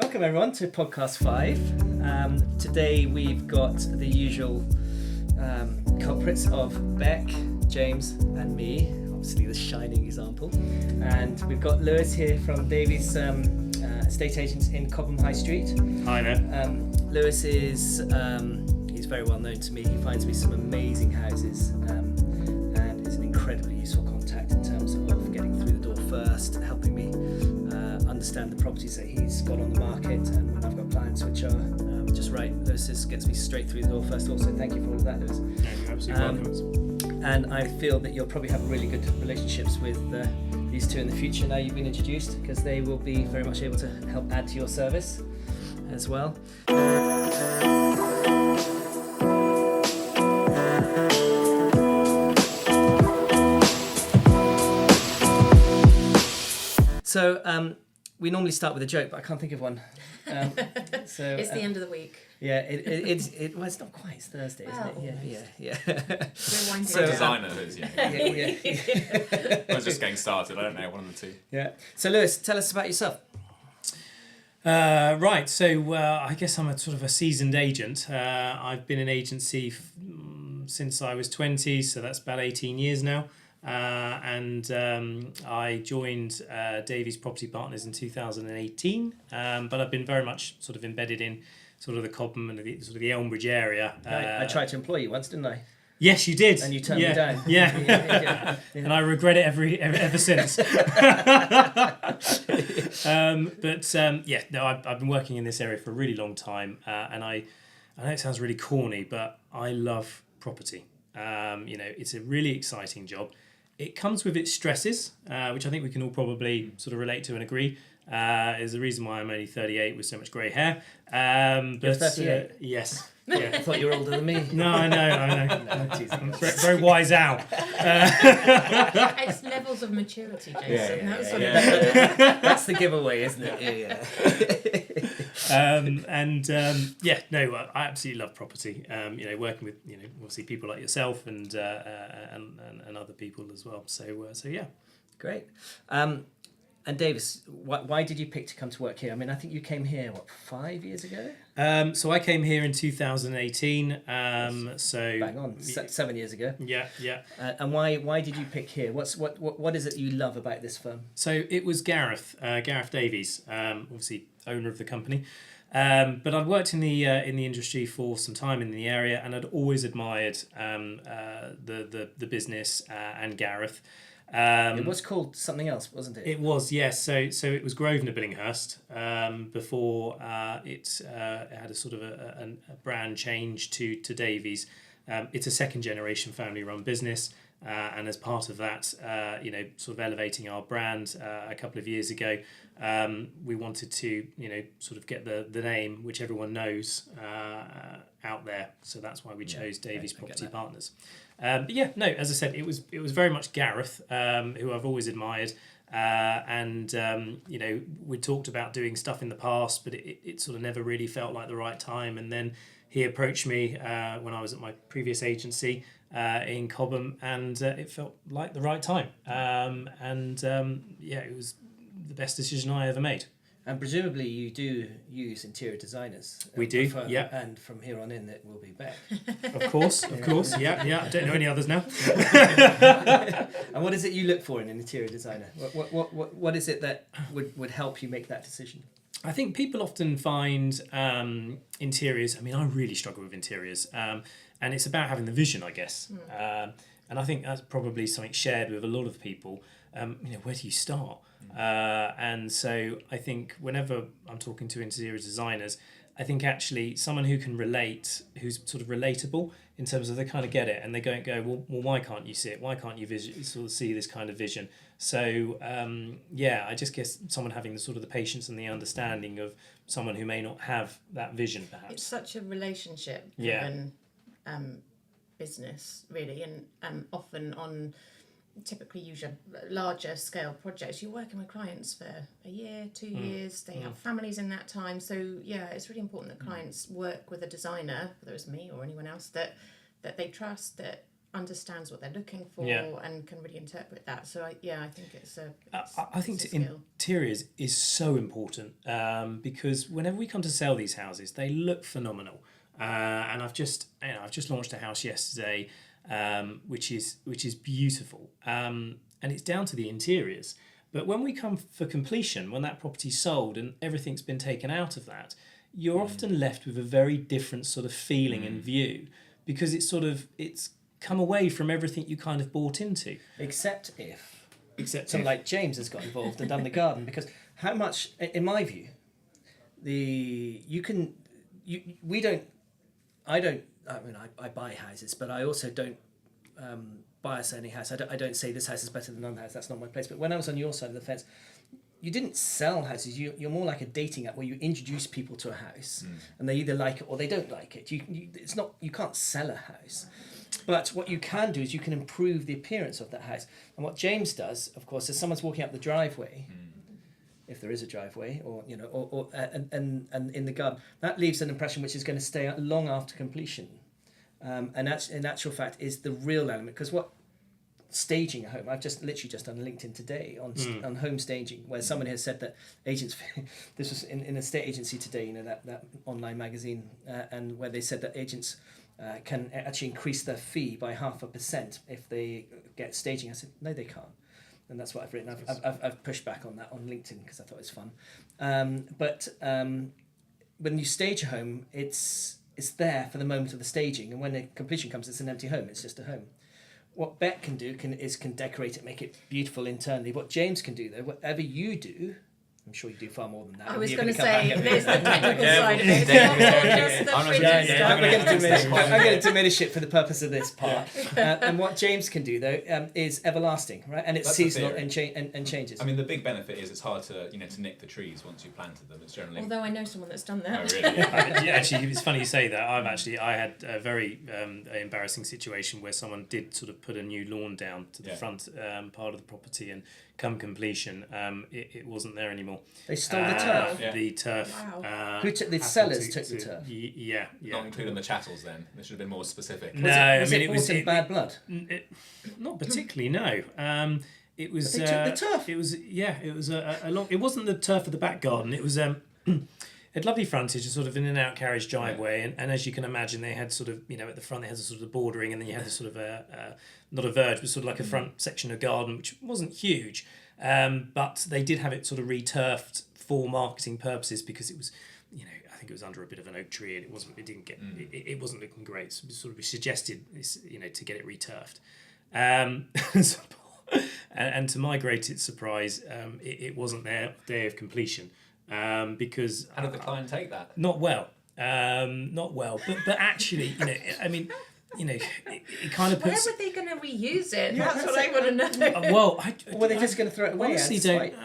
welcome everyone to podcast 5. Today we've got the usual culprits of Beck, James and me, obviously the shining example. And we've got Lewis here from Davies estate agents in Cobham High Street. Hi there. Lewis is he's very well known to me. He finds me some amazing houses and is an incredibly useful contact in terms of getting through the door first, helping me understand the properties that he's got on the market, and when I've got clients which are just right, Lewis gets me straight through the door first. Also, thank you for all of that, Lewis. Yeah, you're absolutely welcome. And I feel that you'll probably have really good relationships with these two in the future now you've been introduced, because they will be very much able to help add to your service as well. So we normally start with a joke, but I can't think of one. So it's the end of the week. Yeah, well, it's not quite. It's Thursday, isn't it? Yeah. We're winding So, down. designer who's Yeah. I was just getting started. I don't know, one of the two. Yeah. So Lewis, tell us about yourself. Right, so I guess I'm a sort of a seasoned agent. I've been in agency since I was 20, so that's about 18 years now. And I joined Davies Property Partners in 2018, but I've been very much sort of embedded in sort of the Cobham and the sort of the Elmbridge area. I tried to employ you once, didn't I? Yes, you did. And you turned me down. Yeah. And I regret it ever since. I've been working in this area for a really long time, and I know it sounds really corny, but I love property. It's a really exciting job. It comes with its stresses, which I think we can all probably sort of relate to and agree. Is the reason why I'm only 38 with so much grey hair. You're 38? Yes. Yeah. I thought you were older than me. No, I know. No, teasing. I'm very wise out. It's levels of maturity, Jason. That's the giveaway, isn't it? Yeah. I absolutely love property. Working with obviously people like yourself and other people as well. So yeah. Great. And Davis, why did you pick to come to work here? I mean, I think you came here, 5 years ago? So I came here in 2018. So bang on, 7 years ago. Yeah. And why did you pick here? What is it you love about this firm? So it was Gareth Davies, obviously owner of the company. But I'd worked in the industry for some time in the area, and I'd always admired the business and Gareth. It was called something else, wasn't it? It was, yes. So it was Grosvenor Billinghurst before it had a sort of a brand change to Davies. It's a second generation family run business, and as part of that, sort of elevating our brand a couple of years ago, we wanted to sort of get the name which everyone knows out there. So that's why we chose Davies Property Partners. As I said, it was very much Gareth, who I've always admired, we talked about doing stuff in the past, but it sort of never really felt like the right time. And then he approached me when I was at my previous agency in Cobham, and it felt like the right time. It was the best decision I ever made. And presumably you do use interior designers. We do, yeah. And from here on in, it will be Beck. Of course, yeah. I don't know any others now. And what is it you look for in an interior designer? What is it that would help you make that decision? I think people often find interiors. I mean, I really struggle with interiors, and it's about having the vision, I guess. And I think that's probably something shared with a lot of people. Where do you start? And so I think whenever I'm talking to interior designers, I think actually someone who can relate, who's sort of relatable in terms of they kind of get it, and they go, well, why can't you see it? Why can't you sort of see this kind of vision? So I just guess someone having the sort of the patience and the understanding of someone who may not have that vision, perhaps. It's such a relationship-driven business, really, and often on typically usually larger scale projects, you're working with clients for a year, 2 years, they have families in that time. So it's really important that clients work with a designer, whether it's me or anyone else, that they trust, that understands what they're looking for and can really interpret that. So I think I think interiors is so important because whenever we come to sell these houses, they look phenomenal. And I've just launched a house yesterday, which is beautiful, and it's down to the interiors. But when we come for completion, when that property's sold and everything's been taken out of that, you're often left with a very different sort of feeling and view, because it's come away from everything you kind of bought into. Except someone like James has got involved and done the garden, because how much, in my view, I buy houses, but I also don't bias any house. I don't say this house is better than another house. That's not my place. But when I was on your side of the fence, you didn't sell houses. You're more like a dating app where you introduce people to a house and they either like it or they don't like it. You can't sell a house. But what you can do is you can improve the appearance of that house. And what James does, of course, is someone's walking up the driveway, if there is a driveway, or and in the garden, that leaves an impression which is going to stay long after completion. And that's, in actual fact, is the real element. Because what staging a home, I've literally just done LinkedIn today on home staging, where someone has said that agents, this was in a estate agency today, that online magazine, and where they said that agents can actually increase their fee by 0.5% if they get staging. I said, no, they can't. And that's what I've written. I've pushed back on that on LinkedIn because I thought it was fun. But when you stage a home, it's there for the moment of the staging, and when the completion comes, it's an empty home. It's just a home. What Beck can do can decorate it, make it beautiful internally. What James can do, though, whatever you do, I'm sure you do far more than that. I was going to say, there's the technical side of it. It's not all just the I'm going to diminish it for the purpose of this part. And what James can do, though, is everlasting, right? And it's seasonal and changes. I mean, the big benefit is it's hard to nick the trees once you planted them. It's generally. Although I know someone that's done that. Oh, really? Actually, it's funny you say that. I had a very embarrassing situation where someone did sort of put a new lawn down to the front part of the property, and come completion, it wasn't there anymore. They stole the turf. The turf. Wow. Who took the sellers? Took the turf. Yeah. Not including the chattels. Then they should have been more specific. Was it bought in bad blood? Not particularly. No. It was. But they took the turf. It was. It was a long. It wasn't the turf of the back garden. It was. Had lovely frontage, a sort of in and out carriage driveway, and as you can imagine, they had sort of, at the front they had a sort of bordering, and then you had the sort of not a verge, but sort of like a front section of garden, which wasn't huge, but they did have it sort of re-turfed for marketing purposes, because it was, I think it was under a bit of an oak tree, and it wasn't looking great. So sort of we suggested this, to get it re-turfed, and to my great surprise, it wasn't there day of completion. Because how did the client take that? Not well, but actually, it kind of puts. Where were they going to reuse it? That's what I want to know. Were they just going to throw it away?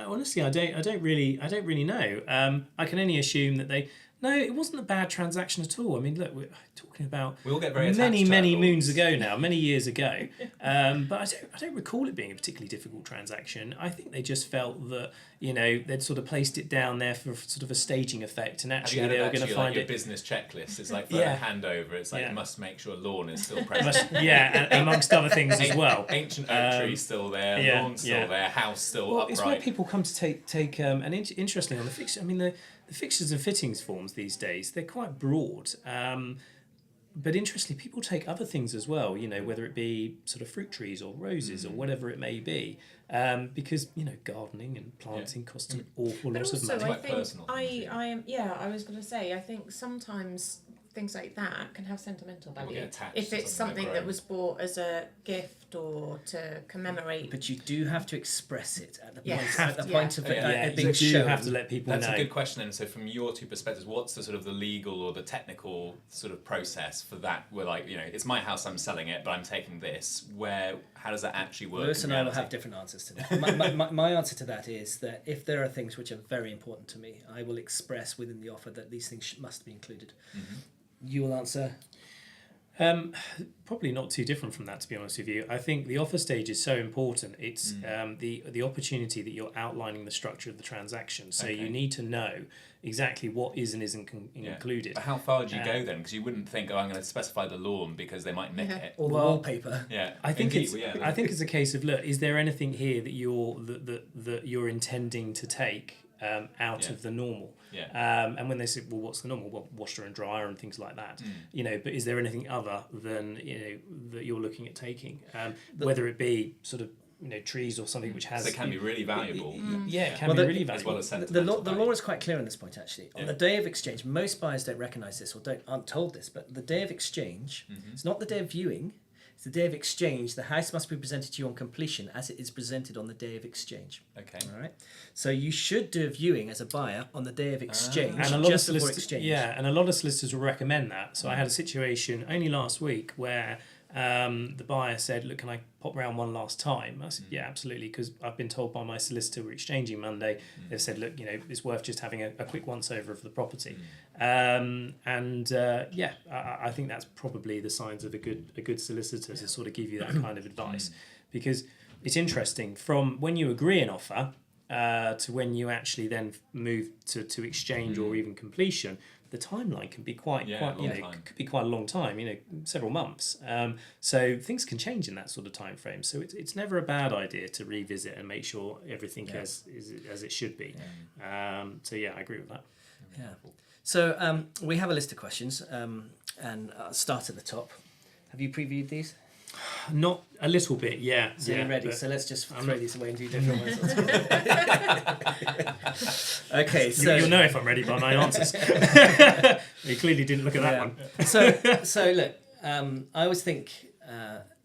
Honestly, I don't really know. I can only assume that they. No, it wasn't a bad transaction at all. I mean, look, we're talking about we all get very many moons ago now, many years ago. But I don't recall it being a particularly difficult transaction. I think they just felt that, they'd sort of placed it down there for sort of a staging effect, and actually they were going to find your business checklist. It's like for a handover. It's like you must make sure lawn is still present. And amongst other things as well. Ancient oak tree still there, lawn still there, house still upright. It's where people come to take and interestingly on the fixture. I mean the fixtures and fittings forms these days, they're quite broad. But interestingly, people take other things as well, whether it be sort of fruit trees or roses or whatever it may be, because, gardening and planting cost an awful lot of money. I think I was going to say, I think sometimes things like that can have sentimental value. If it's something that was bought as a gift or to commemorate. But you do have to express it at the Yes. point of it being you do shown. have to let people know. That's a good question. And so from your two perspectives, what's the sort of the legal or the technical sort of process for that? Where it's my house, I'm selling it, but I'm taking this. How does that actually work? Lewis and I will have different answers to that. My answer to that is that if there are things which are very important to me, I will express within the offer that these things must be included. Mm-hmm. You will answer? Probably not too different from that, to be honest with you. I think the offer stage is so important. It's the opportunity that you're outlining the structure of the transaction. So you need to know exactly what is and isn't included. But how far do you go then? Because you wouldn't think, I'm going to specify the lawn because they might nick it. Or the wallpaper. Yeah, I think it's a case of, look, is there anything here that you're intending to take out of the normal? Yeah. And when they say, well, what's the normal? Well, washer and dryer and things like that. But is there anything other than that you're looking at taking? Whether it be sort of trees or something which has. They can be really valuable. It can be really valuable. As well as the law is quite clear on this point, actually. On the day of exchange, most buyers don't recognise this or aren't told this, but the day of exchange, it's not the day of viewing, it's the day of exchange. The house must be presented to you on completion as it is presented on the day of exchange. Okay. All right. So you should do a viewing as a buyer on the day of exchange, and a lot just of before exchange. Yeah, and a lot of solicitors will recommend that. So I had a situation only last week where the buyer said, look, can I pop round one last time? I said, yeah, absolutely, because I've been told by my solicitor we're exchanging Monday. They've said, look, it's worth just having a quick once over of the property. I think that's probably the signs of a good solicitor to sort of give you that kind of advice, because it's interesting from when you agree an offer to when you actually then move to exchange or even completion. The timeline can be quite could be quite a long time, several months. So things can change in that sort of time frame. So it's never a bad idea to revisit and make sure everything is as it should be. I agree with that. Yeah. So we have a list of questions, and I'll start at the top. Have you previewed these? Not a little bit, yeah. So you're ready. So let's just throw these away and do different ones. Okay, so you'll know if I'm ready by my answers. You clearly didn't look at that one. So look, I always think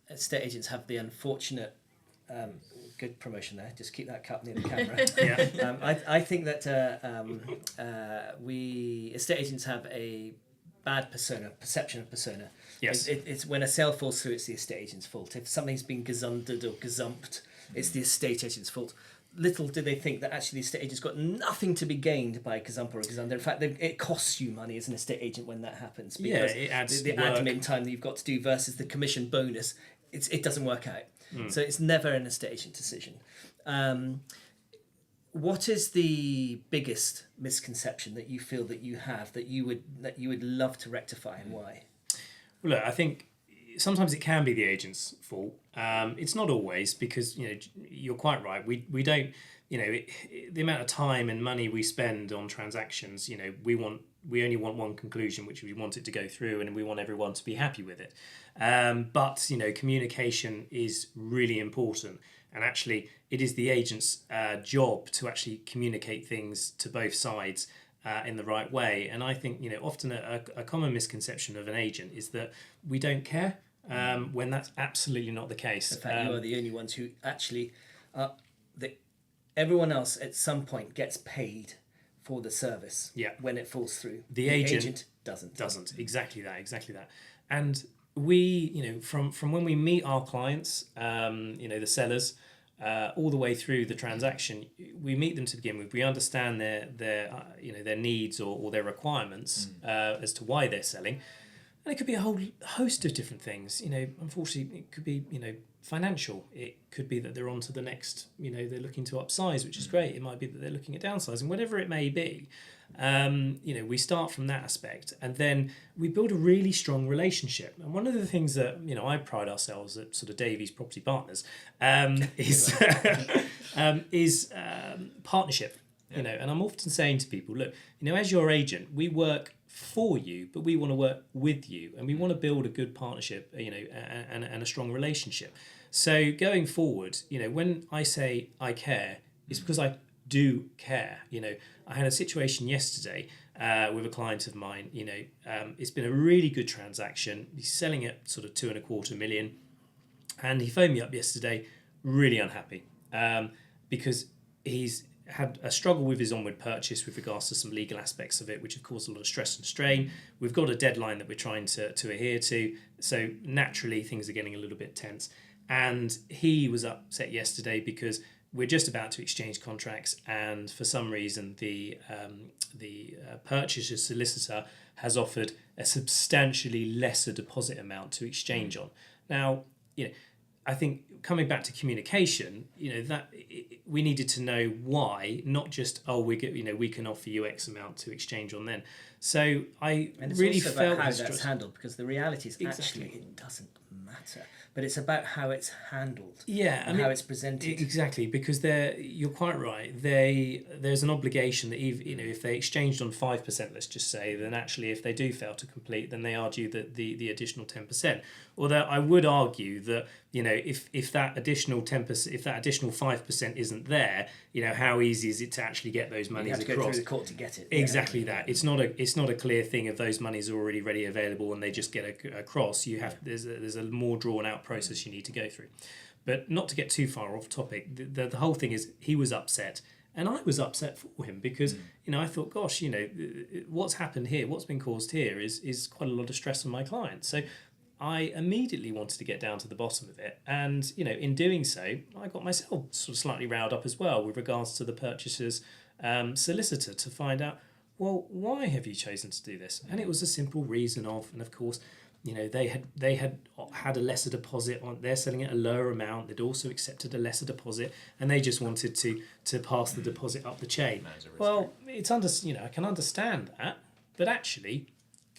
estate agents have the unfortunate. Good promotion there. Just keep that cup near the camera. I think that we estate agents have a bad perception of persona. Yes. It's when a sale falls through, it's the estate agent's fault. If something's been gazundered or gazumped, it's the estate agent's fault. Little do they think that actually the estate agent's got nothing to be gained by a gazump or a gazunder. In fact, it costs you money as an estate agent when that happens. Because it adds the work. admin time that you've got to do versus the commission bonus, it doesn't work out. So it's never an estate agent decision. What is the biggest misconception that you feel that you have that you would love to rectify, and why? Well, look, I think sometimes it can be the agent's fault. It's not always, because you're quite right. We don't the amount of time and money we spend on transactions. We only want one conclusion, which we want it to go through, and we want everyone to be happy with it. But communication is really important. And actually, it is the agent's job to actually communicate things to both sides in the right way. And I think, often a common misconception of an agent is that we don't care, when that's absolutely not the case. In fact, you are the only ones who actually... everyone else at some point gets paid for the service when it falls through. The agent doesn't. Exactly that. And we, from when we meet our clients, the sellers, all the way through the transaction, we meet them to begin with. We understand their needs or their requirements as to why they're selling, and it could be a whole host of different things. Unfortunately, it could be financial. It could be that they're on to the next. They're looking to upsize, which is great. It might be that they're looking at downsizing, whatever it may be. We start from that aspect, and then we build a really strong relationship. And one of the things that I pride ourselves at sort of Davies Property Partners is partnership. And I'm often saying to people, look, as your agent, we work for you, but we want to work with you, and we want to build a good partnership, and a strong relationship. So going forward, when I say I care, it's because I do care. I had a situation yesterday with a client of mine. It's been a really good transaction. He's selling at sort of 2.25 million, and he phoned me up yesterday, really unhappy, because he's had a struggle with his onward purchase with regards to some legal aspects of it, which have caused a lot of stress and strain. We've got a deadline that we're trying to adhere to, so naturally things are getting a little bit tense. And he was upset yesterday because we're just about to exchange contracts, and for some reason the purchaser solicitor has offered a substantially lesser deposit amount to exchange on. Now, I think coming back to communication, that we needed to know why, not just we can offer you X amount to exchange on then. So I and really also felt about how that's handled, because the reality is actually it doesn't matter, but it's about how it's handled. And how it's presented. Exactly, because you're quite right. There's an obligation that if they exchanged on 5%, let's just say, then actually if they do fail to complete, then they are due the additional 10%. Although I would argue that if that additional 10%, if that additional 5% isn't there, how easy is it to actually get those monies across? You have to go through the court to get it. Exactly that. It's not a clear thing if those monies are already ready available and they just get across. There's a more drawn out process you need to go through. But not to get too far off topic, the whole thing is he was upset. And I was upset for him because, I thought, gosh, what's happened here, what's been caused here is quite a lot of stress on my client. So I immediately wanted to get down to the bottom of it. And, in doing so, I got myself sort of slightly riled up as well with regards to the purchaser's solicitor to find out, well, why have you chosen to do this? And it was a simple reason and of course, they had a lesser deposit on. They're selling at a lower amount. They'd also accepted a lesser deposit, and they just wanted to pass the deposit up the chain. Well, it's I can understand that, but actually,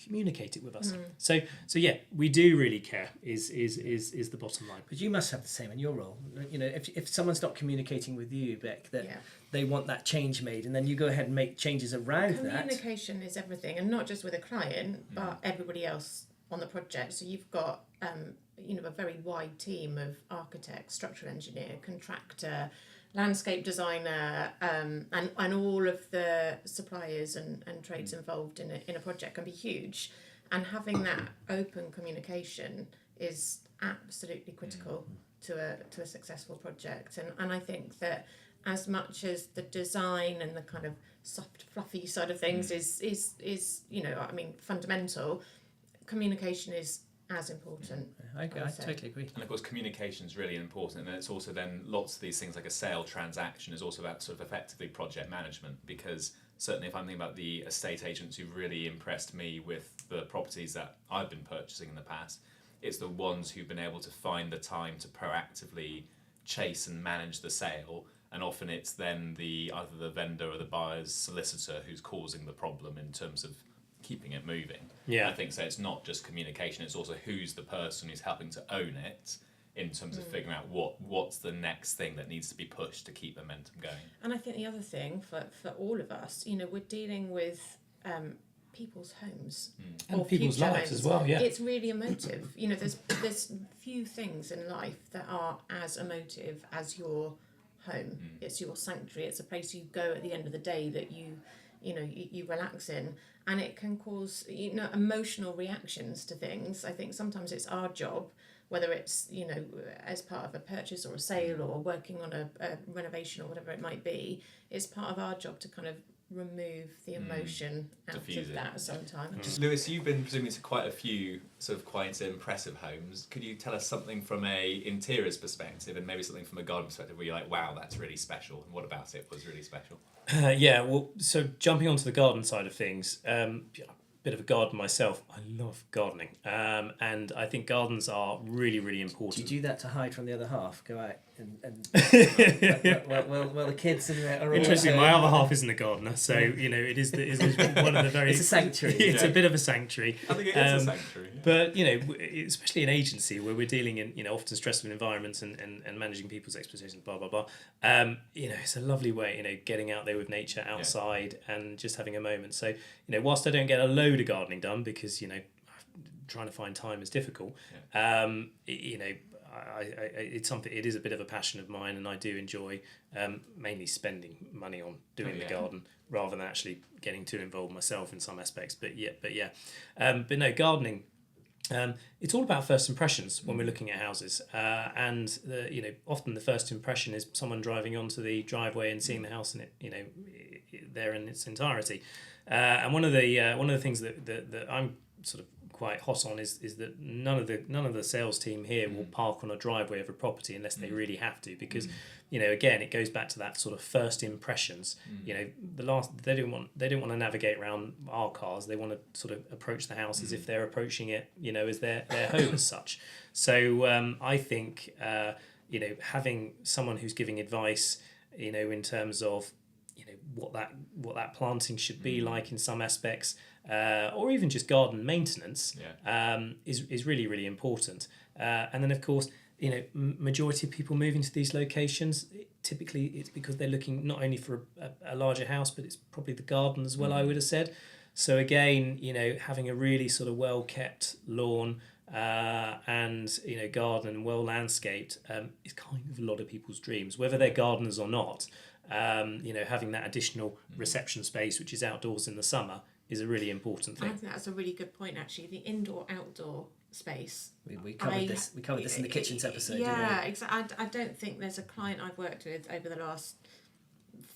communicate it with us. So yeah, we do really care. Is the bottom line. But you must have the same in your role. If someone's not communicating with you, Beck, that they want that change made, and then you go ahead and make changes around that. Communication is everything, and not just with a client, but everybody else on the project. So you've got a very wide team of architects, structural engineer, contractor, landscape designer, and all of the suppliers and trades involved in a project can be huge. And having that open communication is absolutely critical to a successful project. And I think that as much as the design and the kind of soft, fluffy side of things is fundamental, communication is as important. I totally agree. And of course, communication is really important, and it's also then lots of these things like a sale transaction is also about sort of effectively project management, because certainly if I'm thinking about the estate agents who've really impressed me with the properties that I've been purchasing in the past, it's the ones who've been able to find the time to proactively chase and manage the sale, and often it's then either the vendor or the buyer's solicitor who's causing the problem in terms of keeping it moving. I think so. It's not just communication, it's also who's the person who's helping to own it in terms of figuring out what's the next thing that needs to be pushed to keep momentum going. And I think the other thing for all of us, we're dealing with people's homes and people's lives as well. It's really emotive. There's few things in life that are as emotive as your home. It's your sanctuary. It's a place you go at the end of the day that you relax in, and it can cause emotional reactions to things. I think sometimes it's our job, whether it's as part of a purchase or a sale or working on a renovation or whatever it might be, it's part of our job to kind of remove the emotion out of that sometimes. Lewis, you've been presumably to quite a few sort of quite impressive homes. Could you tell us something from a interiors perspective and maybe something from a garden perspective where you're like, wow, that's really special, and what about it was really special? So jumping onto the garden side of things, bit of a garden myself. I love gardening, and I think gardens are really, really important. Do you do that to hide from the other half? Go out and well, the kids are all interesting. My other half isn't a gardener, so it is one of the very. It's a sanctuary. It's a bit of a sanctuary. I think it is a sanctuary. But especially in agency where we're dealing in often stressful environments and managing people's expectations, blah blah blah. It's a lovely way, getting out there with nature outside and just having a moment. So whilst I don't get a load of gardening done because trying to find time is difficult, it's something. It is a bit of a passion of mine, and I do enjoy mainly spending money on doing the garden rather than actually getting too involved myself in some aspects. But no, gardening. It's all about first impressions when we're looking at houses, and often the first impression is someone driving onto the driveway and seeing the house in it, there in its entirety. And one of the things that I'm sort of quite hot on is that none of the sales team here will park on a driveway of a property unless they really have to, because again, it goes back to that sort of first impressions. They don't want to navigate around our cars. They want to sort of approach the house as if they're approaching it, as their home as such. So I think having someone who's giving advice, in terms of what that planting should be like in some aspects, or even just garden maintenance, is really, really important. And then of course, majority of people moving to these locations, typically it's because they're looking not only for a larger house, but it's probably the garden as well, I would have said. So again, having a really sort of well kept lawn and garden and well landscaped is kind of a lot of people's dreams, whether they're gardeners or not. Having that additional reception space, which is outdoors in the summer, is a really important thing. I think that's a really good point, actually. The indoor-outdoor space. We covered this. We covered this in the kitchens episode. Yeah, exactly. I don't think there's a client I've worked with over the last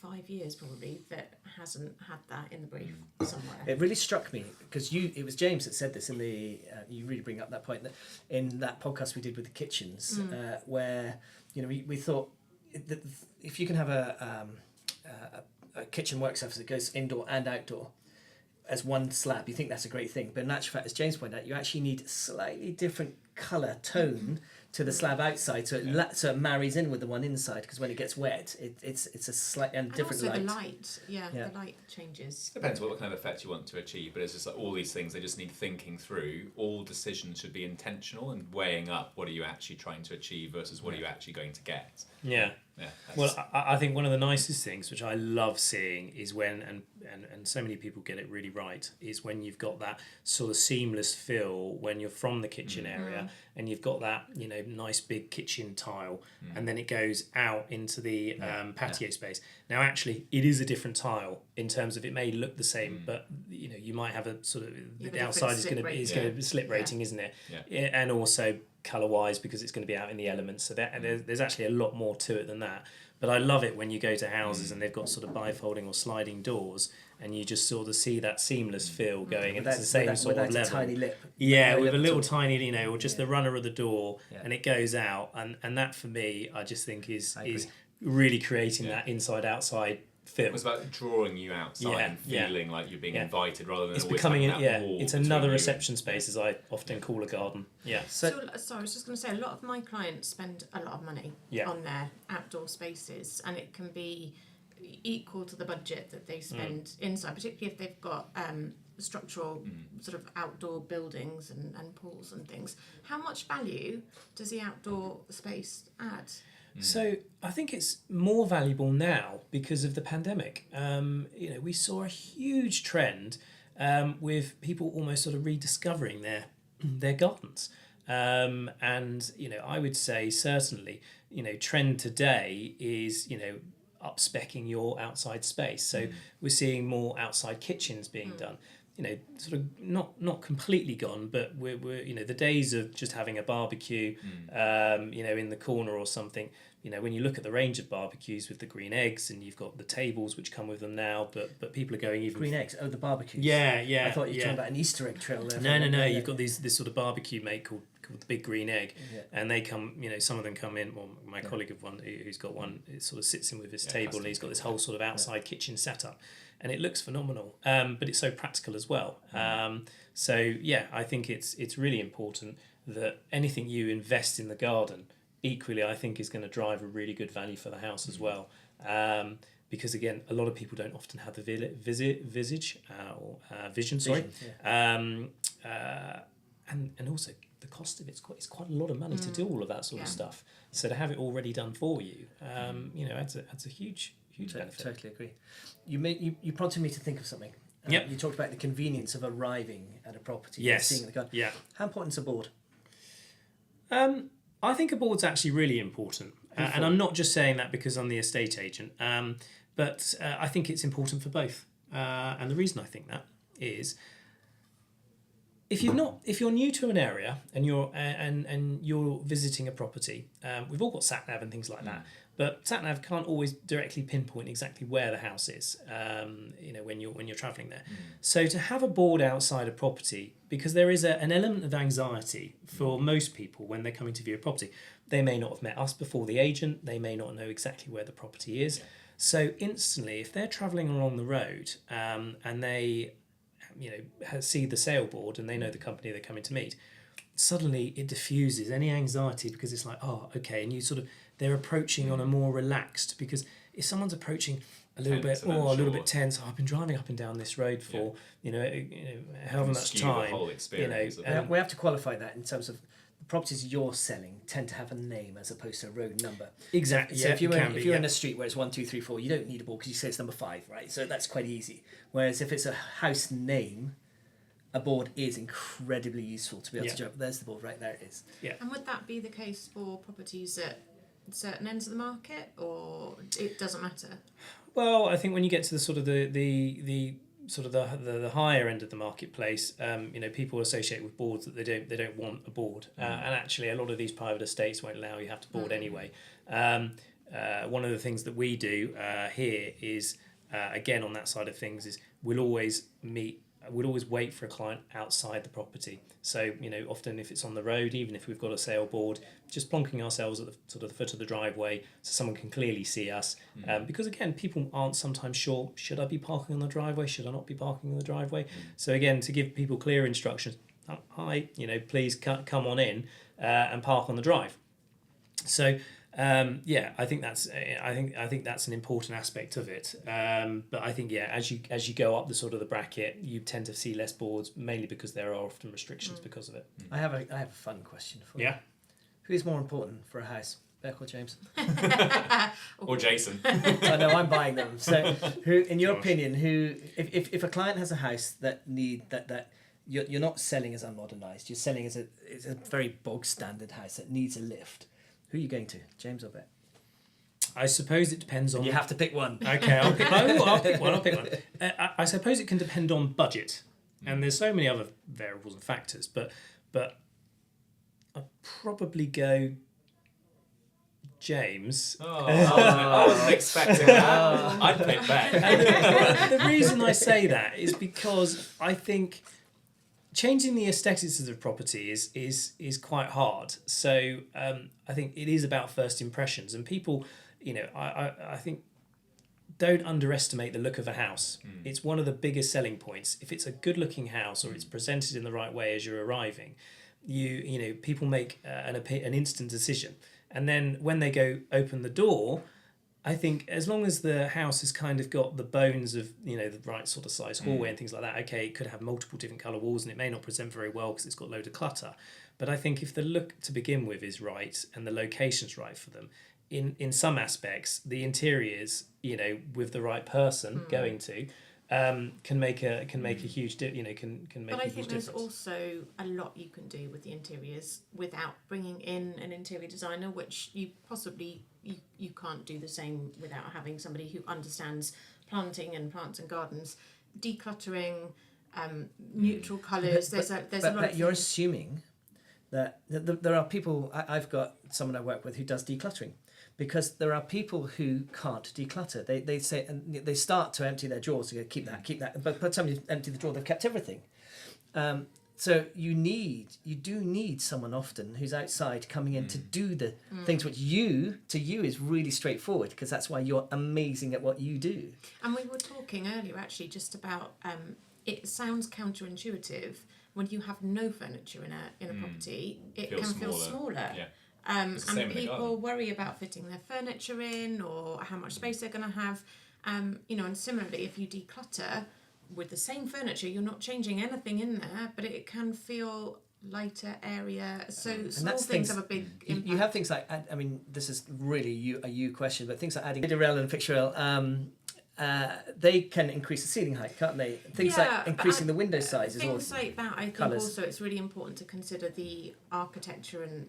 5 years probably that hasn't had that in the brief somewhere. It really struck me because it was James that said this in the. You really bring up that point that in that podcast we did with the kitchens, where we thought that if you can have a kitchen work surface that goes indoor and outdoor as one slab, you think that's a great thing. But in actual fact, as James pointed out, you actually need a slightly different colour tone to the slab outside, so it marries in with the one inside. Because when it gets wet, it's a slight and different also light. The light, the light changes. Depends what kind of effect you want to achieve, but it's just like all these things, they just need thinking through. All decisions should be intentional and weighing up what are you actually trying to achieve versus what are you actually going to get. Yeah. Well, I think one of the nicest things, which I love seeing, is when, and so many people get it really right, is when you've got that sort of seamless feel when you're from the kitchen area and you've got that, nice big kitchen tile and then it goes out into the patio space. Now, actually, it is a different tile in terms of it may look the same, but, you might have a sort of, the outside is going to be slip rating, isn't it? Yeah. And also colour wise, because it's going to be out in the elements, so there's actually a lot more to it than that. But I love it when you go to houses and they've got sort of bifolding or sliding doors and you just sort of see that seamless feel going, and it's the same sort of level. Tiny lip. Yeah, with a little tiny, or just the runner of the door, and it goes out, and that for me, I just think is really creating that inside outside feel. It was about drawing you outside and feeling like you're being invited rather than it's always becoming having that wall it's another between reception space, as I often call a garden. So I was just going to say, a lot of my clients spend a lot of money on their outdoor spaces, and it can be equal to the budget that they spend inside, particularly if they've got structural sort of outdoor buildings and pools and things. How much value does the outdoor space add? So I think it's more valuable now because of the pandemic. We saw a huge trend with people almost sort of rediscovering their gardens. And I would say certainly, trend today is, up-speccing your outside space. So we're seeing more outside kitchens being done. Sort of not completely gone, but we're the days of just having a barbecue, in the corner or something. When you look at the range of barbecues with the green eggs, and you've got the tables which come with them now, but people are going even green eggs. Oh, the barbecues. Yeah. I thought you were talking about an Easter egg trail there. No. You've got this sort of barbecue mate called the Big Green Egg, and they come. Some of them come in. Well, my colleague of one who's got one, it sort of sits in with his table, and he's got this whole sort of outside kitchen setup. And it looks phenomenal, but it's so practical as well. I think it's really important that anything you invest in the garden, equally, I think is going to drive a really good value for the house as well. Because again, a lot of people don't often have the vision. Sorry, and also the cost of it's quite a lot of money to do all of that sort of stuff. So to have it already done for you, adds a huge benefit. Totally agree. You prompted me to think of something. You talked about the convenience of arriving at a property and seeing the garden. Yeah. How important is a board? I think a board's actually really important. And I'm not just saying that because I'm the estate agent, but I think it's important for both. And the reason I think that is, if you're new to an area and you're visiting a property, we've all got sat nav and things like that. But sat-nav can't always directly pinpoint exactly where the house is, when you're travelling there. So to have a board outside a property, because there is an element of anxiety for most people when they're coming to view a property. They may not have met us before the agent, they may not know exactly where the property is. So instantly, if they're travelling along the road and they see the sale board and they know the company they're coming to meet, suddenly it diffuses any anxiety, because it's like, oh, okay, and they're approaching on a more relaxed, because if someone's approaching a little bit tense, I've been driving up and down this road for however much time, the whole experience we have to qualify that in terms of the properties you're selling tend to have a name as opposed to a road number. Exactly. So if you're in a street where it's 1, 2, 3, 4, you don't need a board because you say it's number 5, right? So that's quite easy. Whereas if it's a house name, a board is incredibly useful to be able to jump. There's the board, right there it is. Yeah. And would that be the case for properties at certain ends of the market, or it doesn't matter? Well, I think when you get to the sort of the higher end of the marketplace, people associate with boards that they don't want a board, and actually a lot of these private estates won't allow you have to board anyway. One of the things that we do here is again on that side of things is we'll always wait for a client outside the property. So, often if it's on the road, even if we've got a sale board, just plonking ourselves at the sort of the foot of the driveway so someone can clearly see us. Because again, people aren't sometimes sure, should I be parking on the driveway? Should I not be parking on the driveway? So again, to give people clear instructions, hi, please come on in and park on the drive. So, I think that's an important aspect of it. But I think as you go up the sort of the bracket, you tend to see less boards, mainly because there are often restrictions because of it. I have a fun question for you. Yeah. Who is more important for a house, Beck or James? Or Jason. Oh no, I'm buying them. So, who, in your opinion, if a client has a house that you're not selling as unmodernised, you're selling as a very bog standard house that needs a lift. Who are you going to, James or Bet? I suppose it depends on... You have to pick one. Okay, I'll pick one. I suppose it can depend on budget. And there's so many other variables and factors. But I'd probably go James. I wasn't expecting that. I'd pick Bet. And the reason I say that is because I think... changing the aesthetics of the property is quite hard. So I think it is about first impressions, and people, I think don't underestimate the look of a house. It's one of the biggest selling points. If it's a good looking house or it's presented in the right way as you're arriving, people make an instant decision, and then when they go open the door, I think as long as the house has kind of got the bones of, the right sort of size hallway and things like that, okay, it could have multiple different colour walls and it may not present very well because it's got a load of clutter. But I think if the look to begin with is right and the location's right for them, in some aspects, the interiors, with the right person going to, can make a huge difference. But I think there's also a lot you can do with the interiors without bringing in an interior designer, which you possibly you can't do the same without having somebody who understands planting and plants and gardens, decluttering, neutral colours. There's a lot. But you're assuming that there are people. I've got someone I work with who does decluttering. Because there are people who can't declutter. They say, and they start to empty their drawers to go, keep that. But by the time you empty the drawer, they've kept everything. So you do need someone often who's outside coming in to do the things which to you is really straightforward, because that's why you're amazing at what you do. And we were talking earlier actually just about it sounds counterintuitive when you have no furniture in a property. It can feel smaller. Yeah. And people worry about fitting their furniture in or how much space they're going to have. And similarly, if you declutter with the same furniture, you're not changing anything in there, but it can feel lighter area. So small things have a big impact. You have things like, this is really a you question, but things like adding a rail and a fixture rail, they can increase the ceiling height, can't they? Things like increasing the window size as well. Things like that, I think also it's really important to consider the architecture and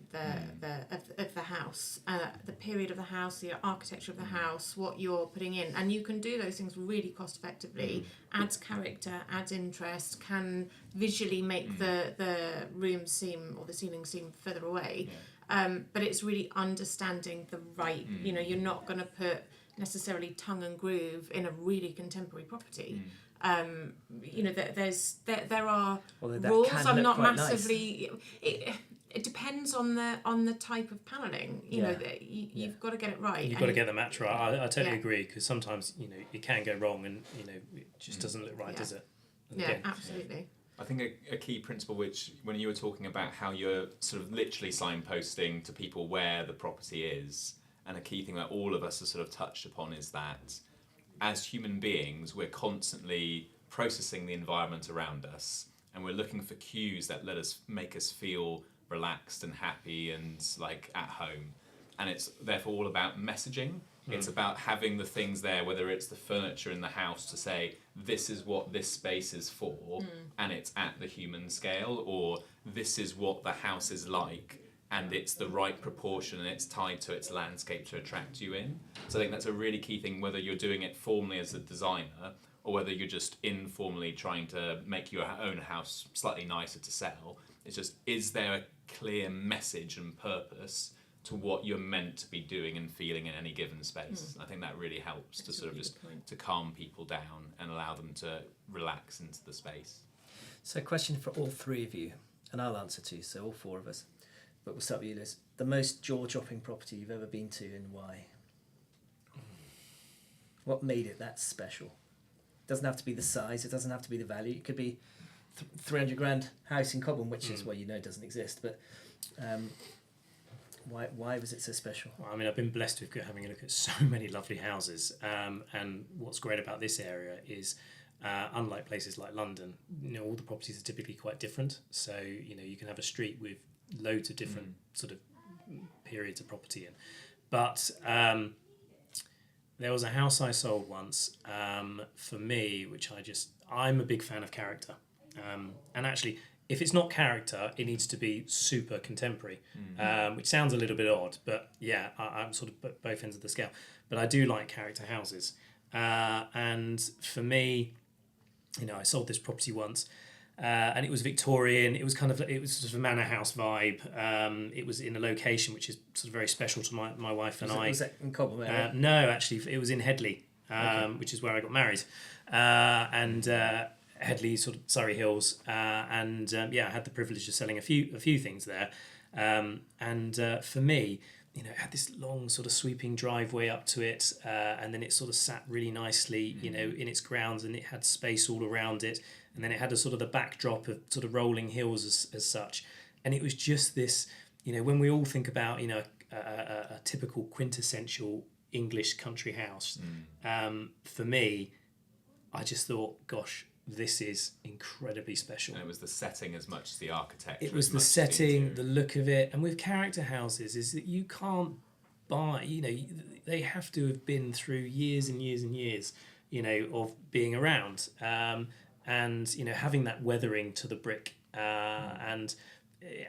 of the house, the period of the house, the architecture of the house, what you're putting in, and you can do those things really cost effectively. Adds character, adds interest, can visually make the room seem or the ceiling seem further away. But it's really understanding the right, you know, you're not going to put necessarily tongue and groove in a really contemporary property. You know, there are rules. I'm not massively. It depends on the type of panelling. You know, you've got to get it right. You've got to get the match right. I totally agree, because sometimes, you know, it can go wrong, and, you know, it just doesn't look right, does it? Yeah, absolutely. I think a key principle, which when you were talking about how you're sort of literally signposting to people where the property is, and a key thing that all of us have sort of touched upon is that as human beings, we're constantly processing the environment around us, and we're looking for cues that make us feel relaxed and happy and like at home. And it's therefore all about messaging. It's about having the things there, whether it's the furniture in the house, to say this is what this space is for, and it's at the human scale, or this is what the house is like, and it's the right proportion, and it's tied to its landscape to attract you in. So I think that's a really key thing, whether you're doing it formally as a designer, or whether you're just informally trying to make your own house slightly nicer to sell. It's just, is there a clear message and purpose to what you're meant to be doing and feeling in any given space? I think that really helps to sort of just to calm people down and allow them to relax into the space. So, question for all three of you, and I'll answer too, so all four of us. But we'll start with you, Liz. The most jaw-dropping property you've ever been to, and why? What made it that special? It doesn't have to be the size, it doesn't have to be the value. It could be 300 grand house in Cobham, which is, well, you know, doesn't exist, but why was it so special? Well, I mean, I've been blessed with having a look at so many lovely houses, and what's great about this area is, unlike places like London, you know, all the properties are typically quite different. So, you know, you can have a street with loads of different sort of periods of property in. But there was a house I sold once for me, which I'm a big fan of character. And actually, if it's not character, it needs to be super contemporary, which sounds a little bit odd, but yeah, I'm sort of both ends of the scale. But I do like character houses. And for me, you know, I sold this property once, and it was Victorian. It was sort of a manor house vibe. It was in a location which is sort of very special to my wife and I. Was that in Cobham area? No, actually, it was in Headley, which is where I got married. And Headley, sort of Surrey Hills, and I had the privilege of selling a few things there. And for me, you know, it had this long sort of sweeping driveway up to it, and then it sort of sat really nicely, you know, in its grounds, and it had space all around it, and then it had a sort of the backdrop of sort of rolling hills as such, and it was just this, you know, when we all think about, you know, a typical quintessential English country house, for me, I just thought, gosh, this is incredibly special. And it was the setting as much as the architecture. It was the setting, the look of it, and with character houses is that you can't buy, you know, they have to have been through years and years and years, you know, of being around, and, you know, having that weathering to the brick, and,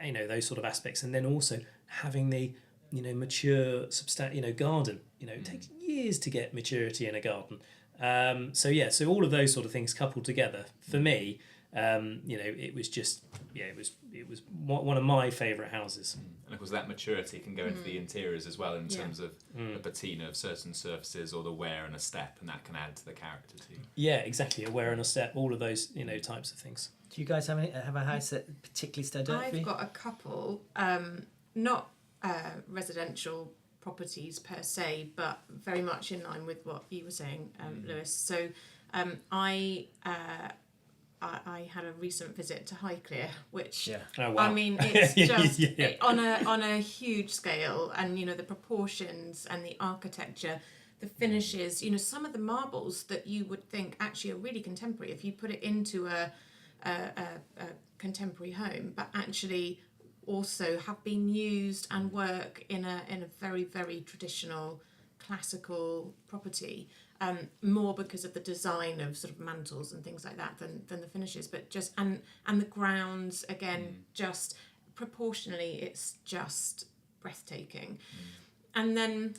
you know, those sort of aspects, and then also having the, you know, mature, garden. You know, it takes years to get maturity in a garden. So all of those sort of things coupled together, for me, you know, it was just, it was one of my favourite houses. And of course that maturity can go into the interiors as well, in terms of the patina of certain surfaces, or the wear and a step, and that can add to the character too. Yeah, exactly, a wear and a step, all of those, you know, types of things. Do you guys have a house that particularly stood out for you? I've got a couple, not residential properties per se, but very much in line with what you were saying, Lewis. So I had a recent visit to Highclere, which Oh, wow. I mean, it's just on a huge scale, and you know, the proportions and the architecture, the finishes, you know, some of the marbles that you would think actually are really contemporary if you put it into a contemporary home, but actually also have been used and work in a very, very traditional classical property, more because of the design of sort of mantles and things like that than the finishes, but just and the grounds again, just proportionally it's just breathtaking. And then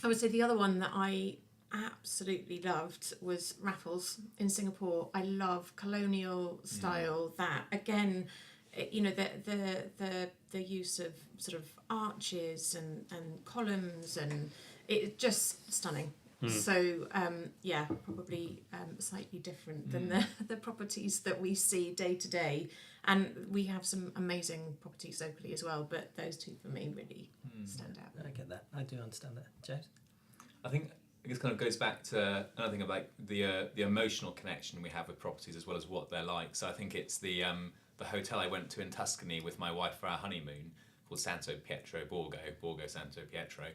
I would say the other one that I absolutely loved was Raffles in Singapore. I love colonial style, that again, the use of sort of arches and columns, and it's just stunning. So probably slightly different than the properties that we see day to day, and we have some amazing properties locally as well, but those two for me really stand out. I get that. I do understand that. James? I think I guess kind of goes back to another thing of like the emotional connection we have with properties as well as what they're like. So I think it's the hotel I went to in Tuscany with my wife for our honeymoon called Santo Pietro Borgo Santo Pietro.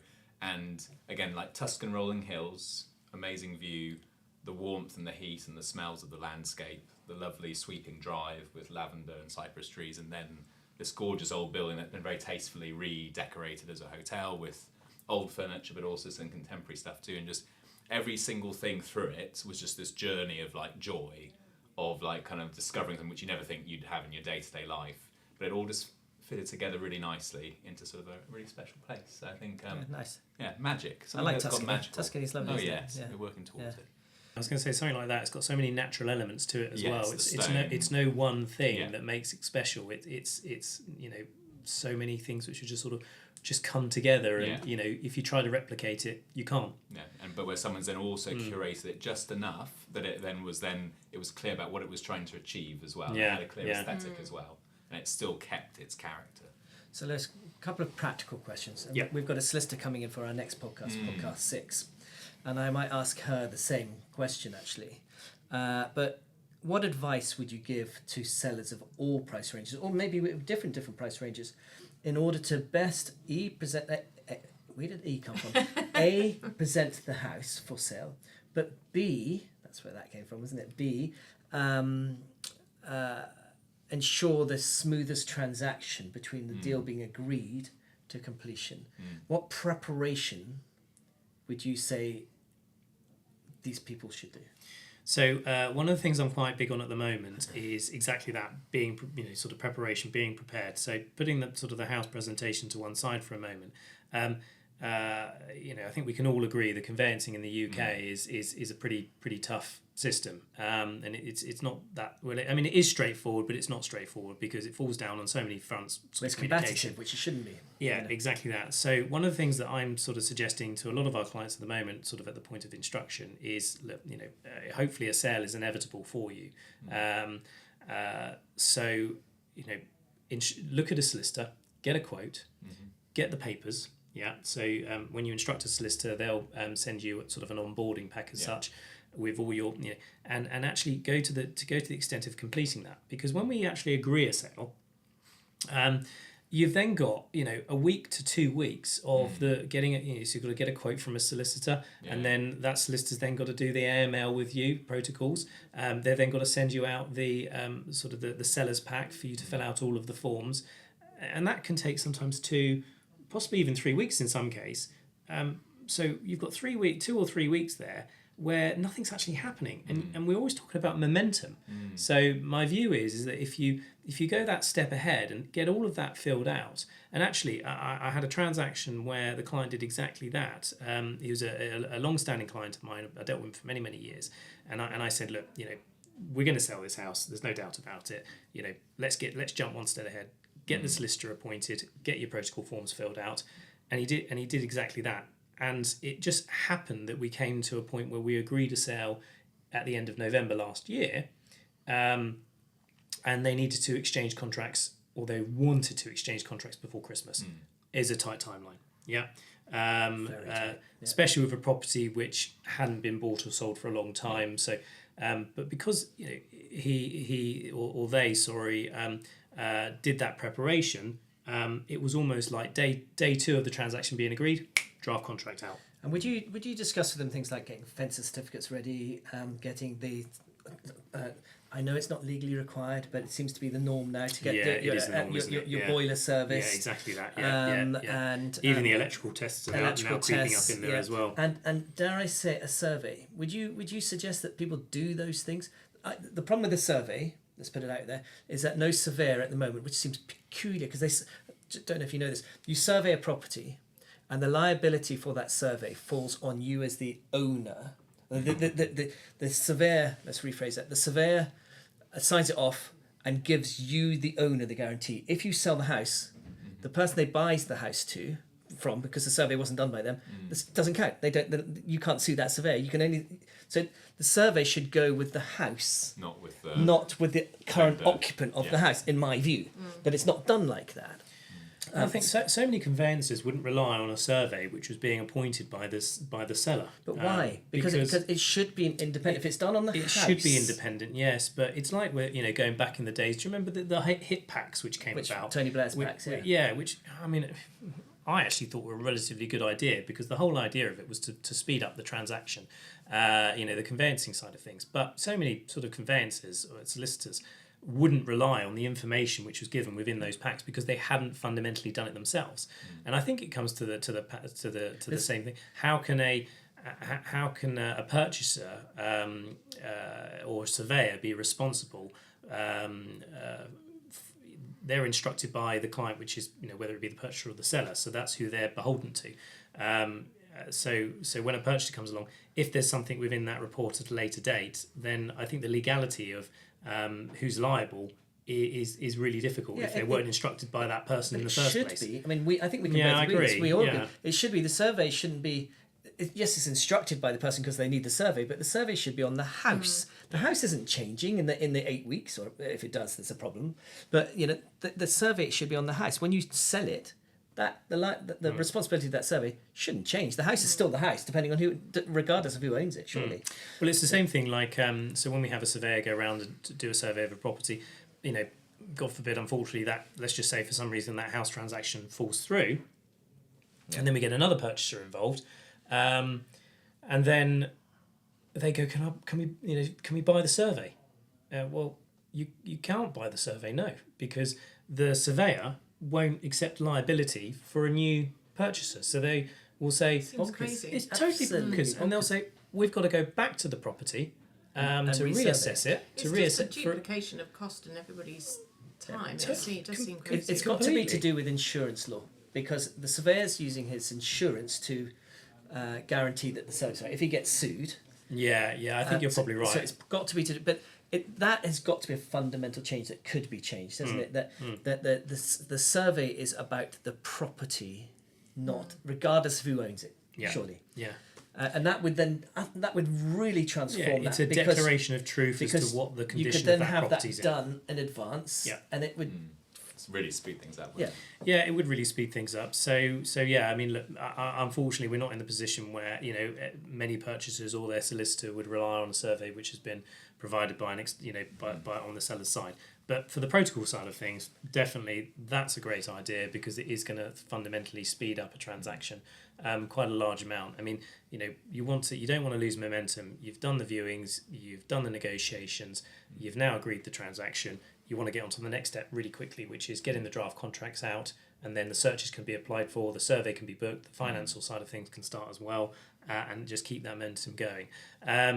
And again, like Tuscan rolling hills, amazing view, the warmth and the heat and the smells of the landscape, the lovely sweeping drive with lavender and cypress trees, and then this gorgeous old building that's been very tastefully redecorated as a hotel with old furniture, but also some contemporary stuff too. And just every single thing through it was just this journey of like joy, of like kind of discovering something which you never think you'd have in your day-to-day life. But it all just fitted together really nicely into sort of a really special place. So I think, nice. Yeah, magic. I like that's got Tuscany. magical. Tuscany's lovely. Oh isn't it? yes, we're working towards it. I was going to say something like that. It's got so many natural elements to it as Yes, well. the It's stone. no one thing Yeah. that makes it special. It's so many things which are just sort of just come together, and if you try to replicate it, you can't. Yeah, but where someone's then also curated it just enough that it was clear about what it was trying to achieve as well. Yeah, It had a clear aesthetic as well, and it still kept its character. So there's a couple of practical questions. Yep. We've got a solicitor coming in for our next podcast, podcast 6. And I might ask her the same question, actually. But what advice would you give to sellers of all price ranges, or maybe with different price ranges, in order to best present... where did E come from? A, present the house for sale, but B, that's where that came from, wasn't it? B, ensure the smoothest transaction between the deal being agreed to completion. What preparation would you say these people should do? So one of the things I'm quite big on at the moment is exactly that, being sort of preparation, being prepared. So putting the sort of the house presentation to one side for a moment. I think we can all agree the conveyancing in the UK is a pretty tough system, and it's not that well. I mean, it is straightforward, but it's not straightforward because it falls down on so many fronts. It's competitive, which it shouldn't be. Yeah, exactly that. So one of the things that I'm sort of suggesting to a lot of our clients at the moment, sort of at the point of instruction, is hopefully a sale is inevitable for you. Look at a solicitor, get a quote, get the papers. Yeah. So when you instruct a solicitor, they'll send you sort of an onboarding pack as such, with all your and actually go to the extent of completing that, because when we actually agree a sale, you've then got a week to 2 weeks of the getting it. So you've got to get a quote from a solicitor, and then that solicitor's then got to do the AML with you protocols. They've then got to send you out the sort of the seller's pack for you to fill out all of the forms, and that can take sometimes 2, possibly even 3 weeks in some case. So you've got 2 or 3 weeks there where nothing's actually happening, and we're always talking about momentum. So my view is that if you go that step ahead and get all of that filled out, and actually I had a transaction where the client did exactly that. He was a long-standing client of mine. I dealt with him for many years, and I said, look, we're going to sell this house. There's no doubt about it. Let's jump one step ahead. Get the solicitor appointed. Get your protocol forms filled out, and he did exactly that. And it just happened that we came to a point where we agreed a sale at the end of November last year, and they needed to exchange contracts, or they wanted to exchange contracts before Christmas. Is a tight timeline. Yeah. Especially with a property which hadn't been bought or sold for a long time. So, but because they did that preparation, it was almost like day 2 of the transaction being agreed, draft contract out. And would you discuss with them things like getting fence certificates ready, getting the I know it's not legally required, but it seems to be the norm now to get your boiler service. Yeah, exactly that. And even the electrical tests are now creeping up in there as well. And dare I say, a survey. Would you suggest that people do those things? The problem with the survey, let's put it out there, is that no surveyor at the moment, which seems peculiar because they don't know if you know this. You survey a property, and the liability for that survey falls on you as the owner. The surveyor, let's rephrase that, the surveyor signs it off, and gives you, the owner, the guarantee. If you sell the house, the person they buys the house from, because the survey wasn't done by them, this doesn't count. You can't sue that surveyor. You can only. So the survey should go with the house, not with the current vendor. occupant of the house, in my view. But it's not done like that. I think so many conveyancers wouldn't rely on a survey which was being appointed by the seller. But why? Because it should be independent. If it's done on the house, it should be independent, yes. But it's like we're going back in the days. Do you remember the hit packs which came about? Tony Blair's packs, yeah. Yeah, which I mean, I actually thought were a relatively good idea, because the whole idea of it was to speed up the transaction, the conveyancing side of things. But so many sort of conveyancers or solicitors wouldn't rely on the information which was given within those packs, because they hadn't fundamentally done it themselves. And I think it comes to the same thing. How can a purchaser or a surveyor be responsible? They're instructed by the client, which is whether it be the purchaser or the seller. So that's who they're beholden to. So when a purchaser comes along, if there's something within that report at a later date, then I think the legality of who's liable is really difficult if they weren't instructed by that person in the first place. It should be. I mean, I think we can Yeah, both I agree. agree. We all Yeah. agree. It should be. The survey shouldn't be. Yes, it's instructed by the person because they need the survey, but the survey should be on the house. The house isn't changing in the 8 weeks, or if it does, there's a problem. But the survey should be on the house. When you sell it, the responsibility of that survey shouldn't change. The house is still the house, depending on who, regardless of who owns it. Surely. Well, it's the same thing. Like so, when we have a surveyor go around and do a survey of a property, God forbid, unfortunately, that, let's just say for some reason that house transaction falls through, and then we get another purchaser involved, and then they go, can we buy the survey? Well, you can't buy the survey, no, because the surveyor won't accept liability for a new purchaser. So they will say, Seems crazy. it's totally bonkers, and they'll say, we've got to go back to the property to reassess it. It's just a duplication of cost and everybody's time. It does seem crazy. It's got to be to do with insurance law, because the surveyor's using his insurance to guarantee that the surveyor, if he gets sued. Yeah, I think you're probably right. So it's got to be but that has got to be a fundamental change that could be changed, doesn't it? That the survey is about the property, not regardless of who owns it. Yeah. Surely. Yeah. And that would really transform that. It's a declaration of truth as to what the condition of that property is. You could then have that done in advance, and it would really speed things up. Yeah, it would really speed things up. So yeah, I mean, look, unfortunately, we're not in the position where many purchasers or their solicitor would rely on a survey which has been provided by by on the seller's side. But for the protocol side of things, definitely that's a great idea, because it is going to fundamentally speed up a transaction quite a large amount. I mean, you don't want to lose momentum. You've done the viewings, you've done the negotiations, you've now agreed the transaction. You want to get onto the next step really quickly, which is getting the draft contracts out, and then the searches can be applied for, the survey can be booked, the financial side of things can start as well, and just keep that momentum going.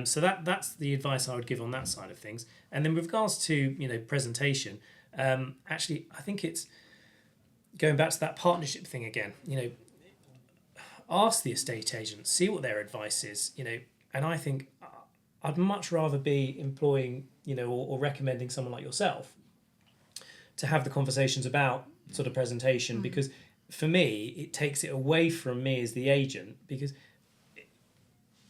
So that's the advice I would give on that side of things. And then with regards to presentation, actually I think it's going back to that partnership thing again. Ask the estate agent, see what their advice is. And I think I'd much rather be employing or recommending someone like yourself to have the conversations about sort of presentation, because for me it takes it away from me as the agent, because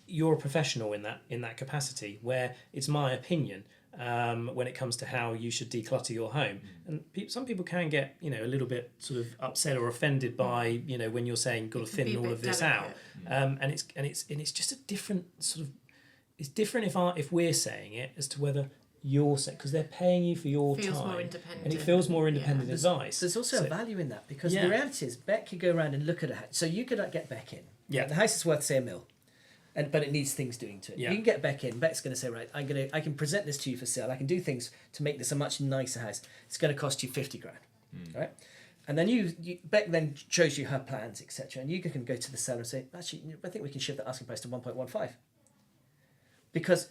you're a professional in that capacity, where it's my opinion when it comes to how you should declutter your home. And some people can get a little bit sort of upset or offended by when you're saying you've got to thin all of this out, and it's just a different sort of, it's different if we're saying it as to whether you're saying, because they're paying you for your feels time, more independent, and it feels more independent advice. There's also a value in that, because the reality is Beck could go around and look at a house. So you could get Beck in. Yeah. The house is worth, say, £1 million. But it needs things doing to it. Yeah. You can get Beck in. Beck's going to say, right, I can present this to you for sale. I can do things to make this a much nicer house. It's going to cost you 50 grand, right? And then Beck then shows you her plans, etc. And you can go to the seller and say, actually, I think we can shift the asking price to 1.15, because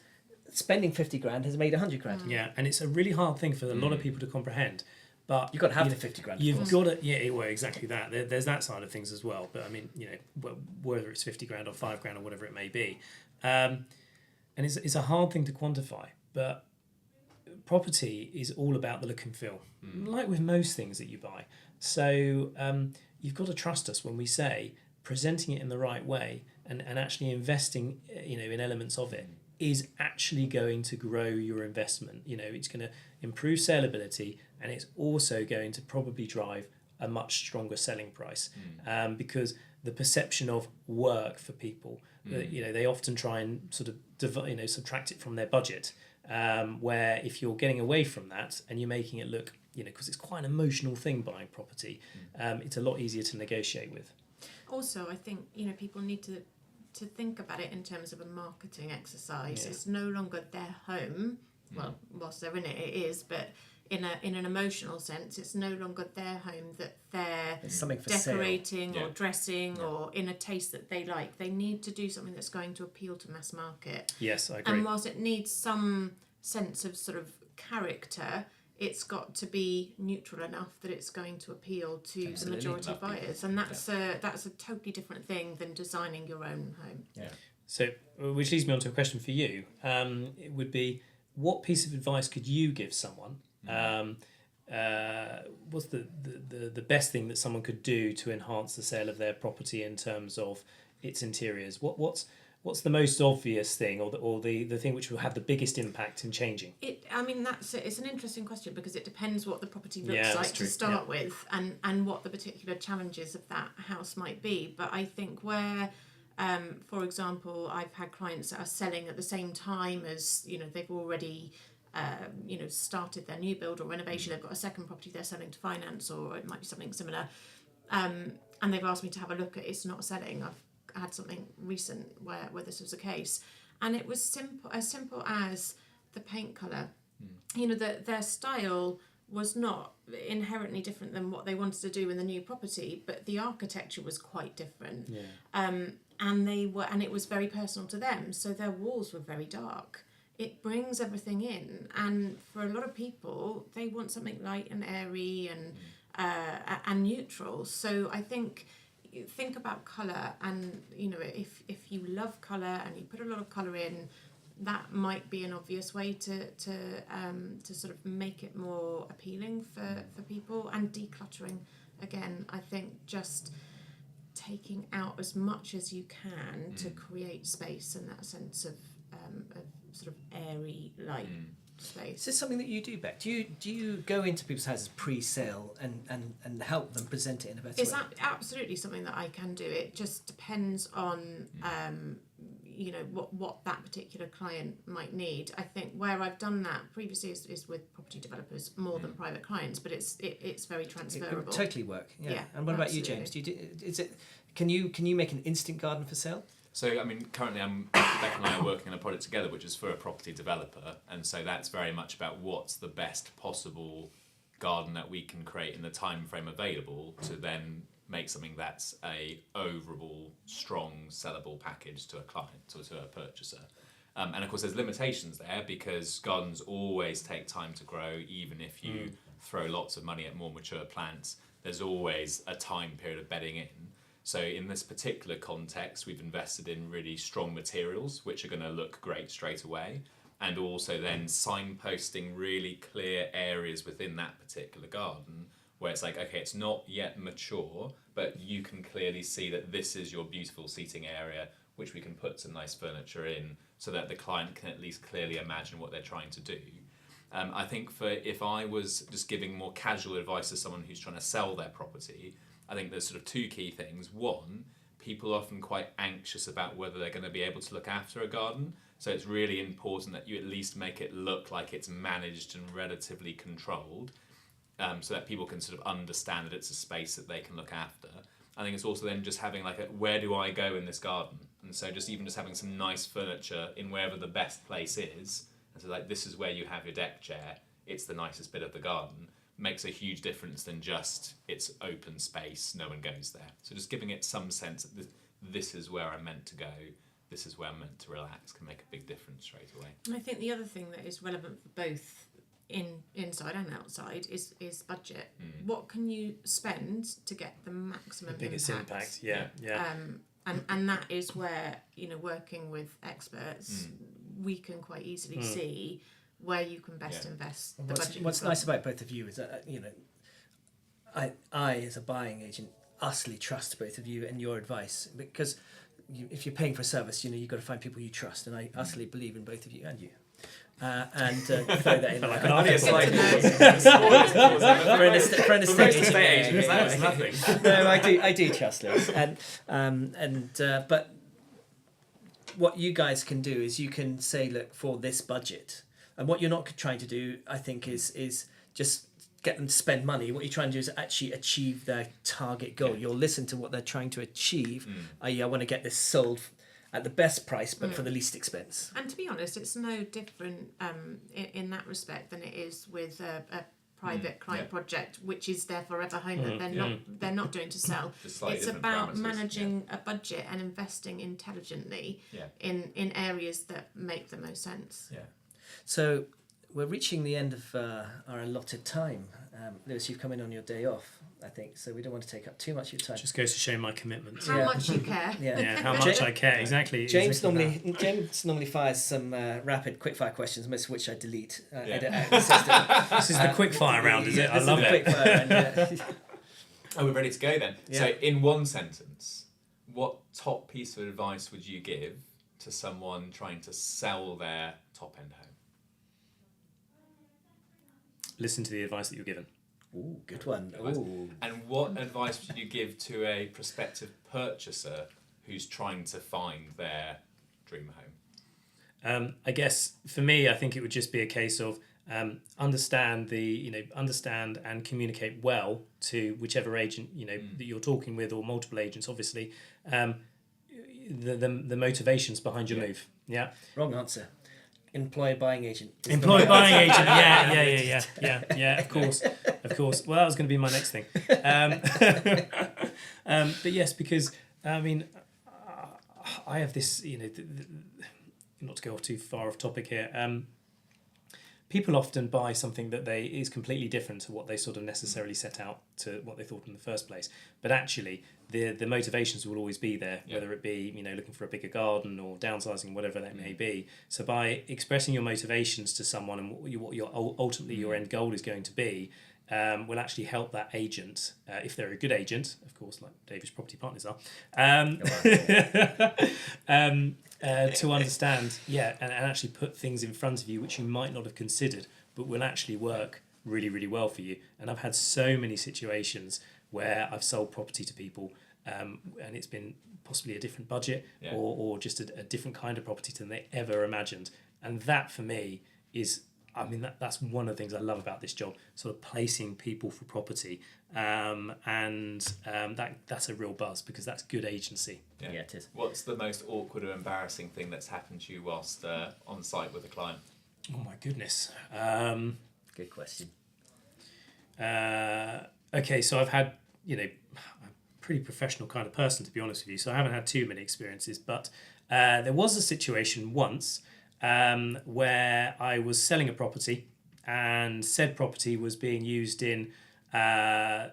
spending 50 grand has made 100 grand. Yeah, and it's a really hard thing for a lot of people to comprehend. But you've got to have the 50 grand. You've got to, well, exactly that. There's that side of things as well. But I mean, whether it's 50 grand or 5 grand or whatever it may be, and it's a hard thing to quantify. But property is all about the look and feel, like with most things that you buy. So you've got to trust us when we say presenting it in the right way and actually investing, in elements of it is actually going to grow your investment. It's going to improve saleability, and it's also going to probably drive a much stronger selling price, because the perception of work for people, they often try and sort of subtract it from their budget. Where if you're getting away from that and you're making it look, because it's quite an emotional thing buying property, it's a lot easier to negotiate with. Also, I think people need to think about it in terms of a marketing exercise. Yeah. It's no longer their home. Well, whilst they're in it, it is, but in an emotional sense, it's no longer their home that they're something for decorating sale. or Yeah. dressing Yeah. or in a taste that they like. They need to do something that's going to appeal to mass market. Yes, I agree. And whilst it needs some sense of sort of character, it's got to be neutral enough that it's going to appeal to Absolutely. the majority of Love people. buyers. And that's a totally different thing than designing your own home. Yeah. So, which leads me on to a question for you. It would be, what piece of advice could you give someone? What's the best thing that someone could do to enhance the sale of their property in terms of its interiors? What's the most obvious thing, or the thing which will have the biggest impact in changing? It's an interesting question because it depends what the property looks Yeah, like that's to true. start with and what the particular challenges of that house might be. But I think where, for example, I've had clients that are selling at the same time as, they've already started their new build or renovation, they've got a second property they're selling to finance, or it might be something similar, and they've asked me to have a look at it's not selling. I've had something recent where this was the case, and it was simple as the paint colour. Their style was not inherently different than what they wanted to do in the new property, but the architecture was quite different. And it was very personal to them, so their walls were very dark. It brings everything in, and for a lot of people, they want something light and airy and neutral. So I think about colour, and if you love colour and you put a lot of colour in, that might be an obvious way to sort of make it more appealing for people. And decluttering, again, I think just taking out as much as you can to create space and that sense of sort of airy, light space. Is this something that you do, Beck? Do you go into people's houses pre-sale and help them present it in a better It's way? absolutely something that I can do. It just depends on what that particular client might need. I think where I've done that previously is with property developers more than private clients, but it's very It transferable. would totally work. Yeah. Yeah, And what about you, absolutely. James? Can you make an instant garden for sale? So, currently Beck and I are working on a project together, which is for a property developer, and so that's very much about what's the best possible garden that we can create in the time frame available to then make something that's a overall strong sellable package to a client or to a purchaser. And of course there's limitations there because gardens always take time to grow. Even if you throw lots of money at more mature plants, there's always a time period of bedding in. So in this particular context, we've invested in really strong materials, which are going to look great straight away, and also then signposting really clear areas within that particular garden where it's like, okay, it's not yet mature, but you can clearly see that this is your beautiful seating area, which we can put some nice furniture in so that the client can at least clearly imagine what they're trying to do. I think if I was just giving more casual advice to someone who's trying to sell their property, I think there's sort of two key things. One, people are often quite anxious about whether they're going to be able to look after a garden. So it's really important that you at least make it look like it's managed and relatively controlled, so that people can sort of understand that it's a space that they can look after. I think it's also then just having where do I go in this garden? And so just having some nice furniture in wherever the best place is. And so this is where you have your deck chair. It's the nicest bit of the garden. Makes a huge difference than just it's open space, no one goes there. So just giving it some sense that this is where I'm meant to go, this is where I'm meant to relax, can make a big difference straight away. And I think the other thing that is relevant for both inside and outside is budget. What can you spend to get the maximum Biggest impact. Yeah. And that is where working with experts, we can quite easily see where you can best invest the What's, budget. what's you've got. nice about both of you is that, I as a buying agent utterly trust both of you and your advice, because if you're paying for a service, you've got to find people you trust, and I utterly believe in both of you and you. Throw that in Like there. an Only a slight For an estate agent, agents, yeah, that was yeah. nothing. No, I do trust Lewis, but what you guys can do is you can say, look, for this budget, and what you're not trying to do, I think, is just get them to spend money. What you're trying to do is actually achieve their target goal. Yeah. You'll listen to what they're trying to achieve. I want to get this sold at the best price, but for the least expense. And to be honest, it's no different in that respect than it is with a private client project, which is their forever home that they're not doing to sell. Just slightly It's different about parameters, managing a budget and investing intelligently in areas that make the most sense. Yeah. So we're reaching the end of our allotted time. Lewis, you've come in on your day off, I think, so we don't want to take up too much of your time. Just goes to show my commitment. How much you care. Yeah, how much I care, exactly. James exactly normally fires some rapid quickfire questions, most of which I delete. Edit Yeah. out the system. This is the quick fire round, is it? I This love is it. the quickfire, and, Oh, we're ready to go then. Yeah. So, in one sentence, what top piece of advice would you give to someone trying to sell their top-end home? Listen to the advice that you're given. Ooh, good one. Advice. Ooh. And what advice would you give to a prospective purchaser who's trying to find their dream home? I guess for me, I think it would just be a case of understand and communicate well to whichever agent that you're talking with, or multiple agents, obviously. The motivations behind your move. Yeah. Wrong answer. Employer buying agent. is the Employed right buying answer. agent. Yeah. Of course. Well, that was going to be my next thing. But yes, because I mean, I have this. Not to go off too far off topic here. People often buy something that is completely different to what they sort of necessarily set out to what they thought in the first place. But actually, the motivations will always be there, whether it be looking for a bigger garden or downsizing, whatever that may be. So by expressing your motivations to someone and what your ultimately your end goal is going to be, will actually help that agent, if they're a good agent, of course, like Davies Property Partners are, to understand, and actually put things in front of you which you might not have considered, but will actually work really, really well for you. And I've had so many situations where I've sold property to people, and it's been possibly a different budget or just a different kind of property than they ever imagined. And that for me is, that's one of the things I love about this job, sort of placing people for property, that's a real buzz, because that's good agency. Yeah, it is. What's the most awkward or embarrassing thing that's happened to you whilst on site with a client? Oh my goodness. Good question. Okay, so I've had, I'm a pretty professional kind of person, to be honest with you, so I haven't had too many experiences, but there was a situation once where I was selling a property, and said property was being used in the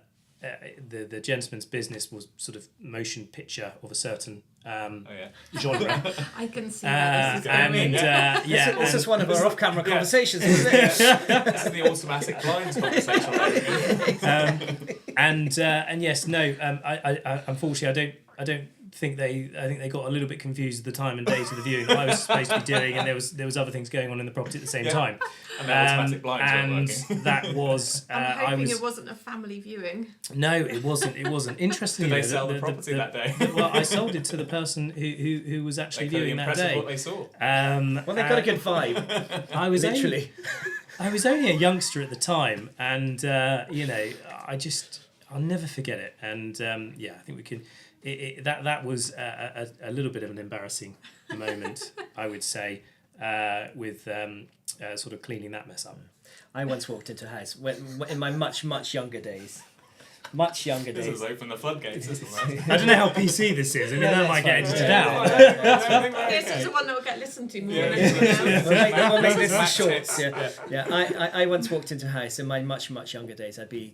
gentleman's business was sort of motion picture of a certain genre. I can see where this is going. This is one of our off-camera conversations, isn't it? This is the automatic blinds conversation. And yes, no. I unfortunately I don't think I think they got a little bit confused at the time and days of the viewing I was supposed to be doing, and there was other things going on in the property at the same time. And the automatic blinds weren't working. That was I'm hoping it wasn't a family viewing. No, it wasn't. Interestingly, Did they sell the property that day? Well, I sold it to the person who was actually viewing that day. What they saw. Well, they've got a good vibe. I was literally. I was only a youngster at the time, and I'll never forget it. And I think we can. That was a little bit of an embarrassing moment, I would say, with sort of cleaning that mess up. I once walked into a house in my much younger days. Much younger This days. has opened the floodgates, isn't it? I don't know how PC this is. I mean, that might get edited out. This is the one that will get listened to more than Yeah. anything else. We'll make this Max short. hits. I once walked into a house in my much younger days. I'd be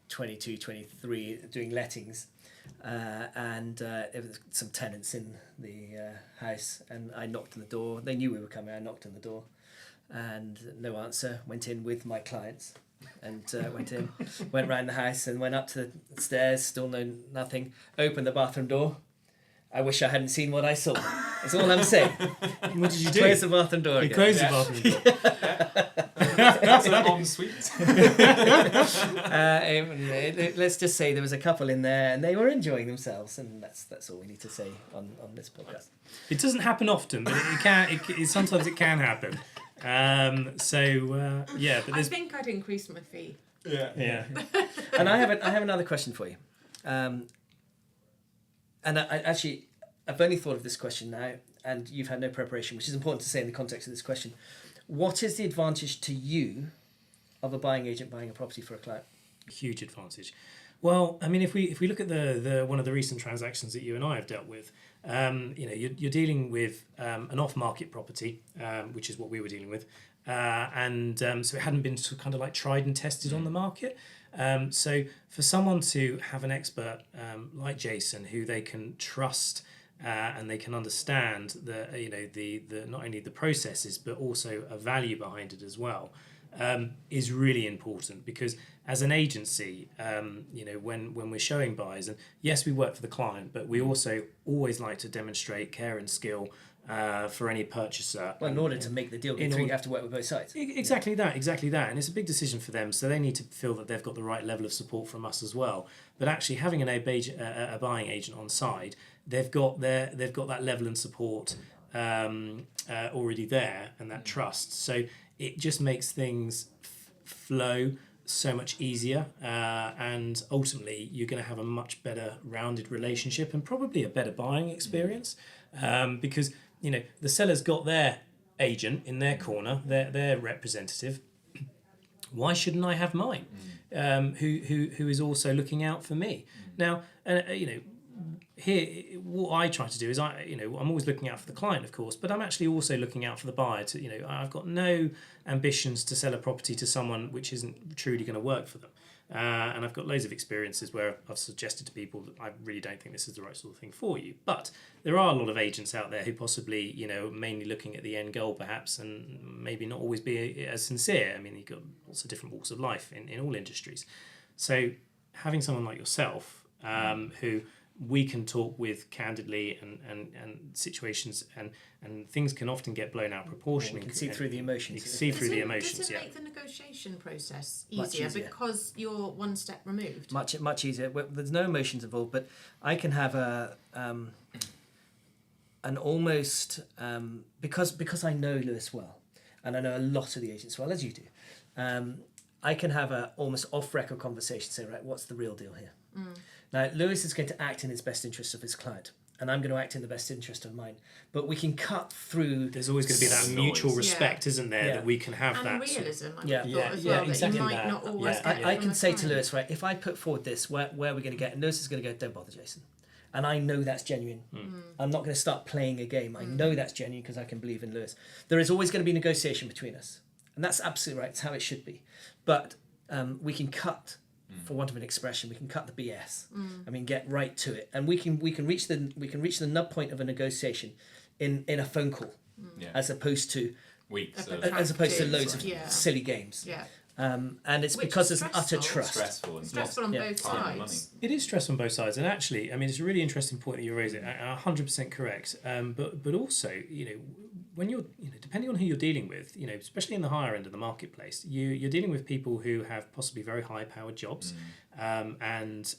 22, 23, doing lettings. And there was some tenants in the house, and I knocked on the door. They knew we were coming. I knocked on the door, and no answer. Went in with my clients and went round the house and went up to the stairs, still nothing. Opened the bathroom door. I wish I hadn't seen what I saw. That's all I'm saying. What did you do? Close the bathroom door You again. closed the bathroom door. That's an ensuite. Let's just say there was a couple in there and they were enjoying themselves, and that's all we need to say on this podcast. It doesn't happen often, but it can. Sometimes it can happen. Yeah, but I there's think I'd increase my fee. yeah. And I have another question for you. And I've only thought of this question now, and you've had no preparation, which is important to say in the context of this question. What is the advantage to you of a buying agent buying a property for a client? Huge advantage. Well, I mean, if we look at the one of the recent transactions that you and I have dealt with, you're dealing with an off-market property, which is what we were dealing with, so it hadn't been kind of like tried and tested on the market. So for someone to have an expert like Jason, who they can trust and they can understand the not only the processes but also a value behind it as well, is really important, because as an agency, when we're showing buyers, and yes, we work for the client, but we also always like to demonstrate care and skill for any purchaser. Well, in order to make the deal go through, you have to work with both sides. Exactly that. And it's a big decision for them, so they need to feel that they've got the right level of support from us as well. But actually having a buying agent on side, they've got that level and support already there, and that trust. So it just makes things flow so much easier, and ultimately you're going to have a much better rounded relationship and probably a better buying experience, because the seller's got their agent in their corner, their representative. Why shouldn't I have mine, who is also looking out for me? Now, here, what I try to do is I'm always looking out for the client, of course, but I'm actually also looking out for the buyer. I've got no ambitions to sell a property to someone which isn't truly going to work for them. And I've got loads of experiences where I've suggested to people that I really don't think this is the right sort of thing for you. But there are a lot of agents out there who possibly, mainly looking at the end goal perhaps, and maybe not always be as sincere. I mean, you've got lots of different walks of life in all industries. So having someone like yourself, who we can talk with candidly, and situations and things can often get blown out of proportion. You can see through the emotions. You can see through the emotions. Does it make the negotiation process easier because you're one step removed? Much easier. Well, there's no emotions involved, but I can have an almost because I know Lewis well, and I know a lot of the agents well, as you do. I can have a almost off-record conversation. Say, right, what's the real deal here? Now, Lewis is going to act in his best interest of his client, and I'm going to act in the best interest of mine. But we can cut through. There's always going to be that mutual respect, isn't there, that we can have and that. And realism, I thought as well, exactly that you might not always get I can say to Lewis, right, if I put forward this, where are we going to get? And Lewis is going to go, don't bother, Jason. And I know that's genuine. I'm not going to start playing a game. I know that's genuine because I can believe in Lewis. There is always going to be negotiation between us. And that's absolutely right. It's how it should be. But we can cut, for want of an expression, we can cut the BS. I mean, get right to it, and we can reach the nub point of a negotiation in a phone call, as opposed to weeks, loads of silly games. And it's Which because is there's utter stressful. trust. Stressful on both sides. It is stressful on both sides, and actually, I mean, it's a really interesting point that you're raising. 100% correct. But also, when you're, depending on who you're dealing with, especially in the higher end of the marketplace, you're dealing with people who have possibly very high-powered jobs, and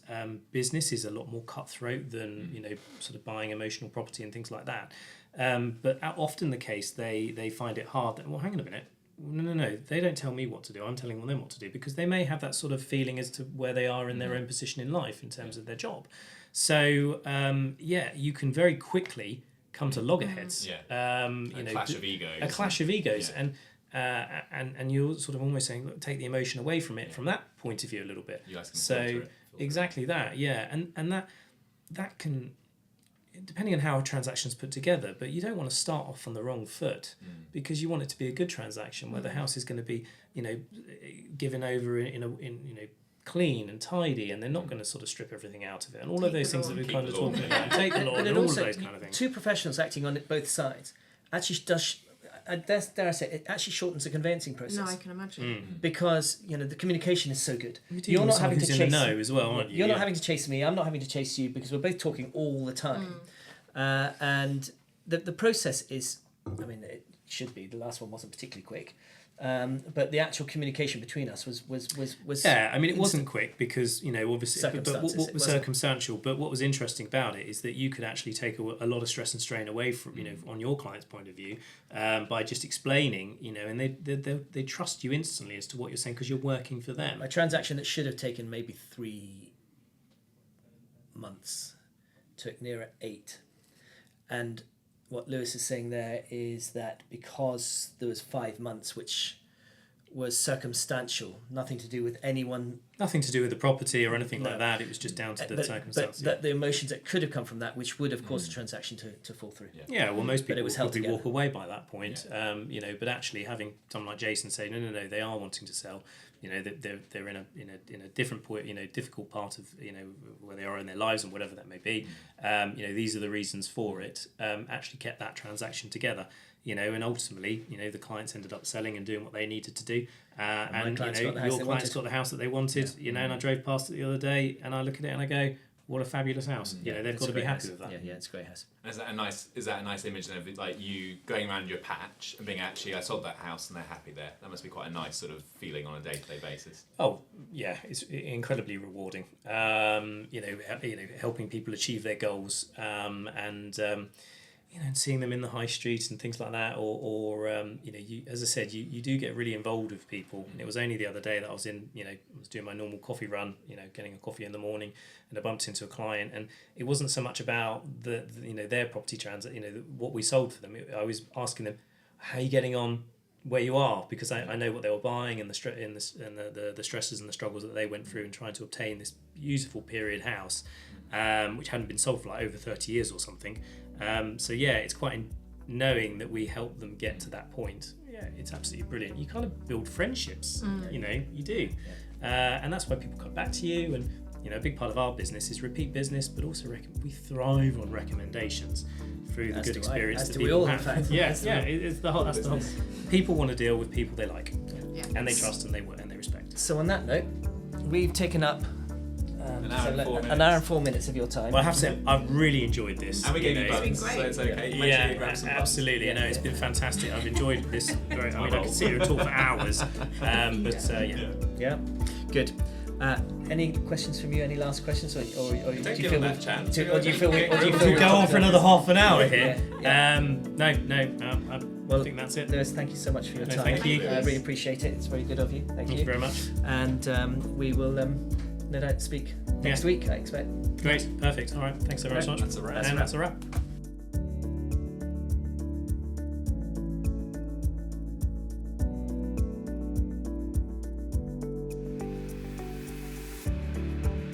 business is a lot more cutthroat than sort of buying emotional property and things like that. But often the case, they find it hard that, well, hang on a minute. No, they don't tell me what to do. I'm telling them what to do, because they may have that sort of feeling as to where they are in their own position in life in terms of their job. So, you can very quickly come to loggerheads. A clash of egos. A clash of egos. And you're sort of almost saying, look, take the emotion away from it from that point of view a little bit. You guys can so exactly that, and that can, depending on how a transaction's put together, but you don't want to start off on the wrong foot, because you want it to be a good transaction where the house is going to be, given over in clean and tidy, and they're not going to sort of strip everything out of it, and all of those things that we're kind of talking about. Take the law and all of those kind of things. Two professionals acting on both sides actually does. dare I say, it actually shortens the conveyancing process. No, I can imagine. Because the communication is so good. You're not having to chase. In the know as well, aren't you? You're not having to chase me. I'm not having to chase you because we're both talking all the time. And the process is, I mean, it should be. The last one wasn't particularly quick. But the actual communication between us was yeah. I mean, it wasn't quick because obviously, but what was circumstantial. But what was interesting about it is that you could actually take a lot of stress and strain away from on your client's point of view by just explaining, and they trust you instantly as to what you're saying because you're working for them. A transaction that should have taken maybe 3 months took nearer 8, and what Lewis is saying there is that because there was 5 months, which was circumstantial, nothing to do with anyone, nothing to do with the property or anything like that. It was just down to the circumstances. But the emotions that could have come from that, which would have caused the transaction to fall through. Yeah, well, most people would probably together. walk away by that point. But actually having someone like Jason say, no, they are wanting to sell. They're in a different point, difficult part of where they are in their lives and whatever that may be. These are the reasons for it. Actually kept that transaction together. And ultimately, the clients ended up selling and doing what they needed to do. And your clients got the house that they wanted. And I drove past it the other day, and I look at it and I go, "What a fabulous house!" They've got to be happy with that. Yeah, it's a great house. And is that a nice image then of like you going around your patch and being I sold that house and they're happy there? That must be quite a nice sort of feeling on a day-to-day basis. Oh yeah, it's incredibly rewarding. Helping people achieve their goals, and seeing them in the high street and things like that, or you, as I said, you do get really involved with people. And it was only the other day that I was doing my normal coffee run, getting a coffee in the morning, and I bumped into a client, and it wasn't so much about their property what we sold for them. I was asking them, how are you getting on where you are, because I know what they were buying and the stresses and the struggles that they went through in trying to obtain this beautiful period house, which hadn't been sold for like over 30 years or something. It's quite knowing that we help them get to that point. Yeah, it's absolutely brilliant. You kind of build friendships, you do. And that's why people come back to you. And, a big part of our business is repeat business, but also we thrive on recommendations through the good experience that people have. It's the whole, that's the whole. People want to deal with people they like, and they trust and they respect. So on that note, we've taken up an hour and 4 minutes of your time. Well, I have to say, I've really enjoyed this. And we gave you buttons, so it's okay. Yeah, absolutely. It's been fantastic. I've enjoyed this. I could sit here and talk for hours. Yeah. Good. Any questions from you? Any last questions, or do you feel that chance? Or do you feel we go on for another half an hour here? No. I think that's it. Lewis, thank you so much for your time. Thank you. I really appreciate it. It's very good of you. Thank you very much. And we will no doubt speak next week, I expect. Great, perfect. All right, thanks so very much. That's a wrap. And that's a wrap.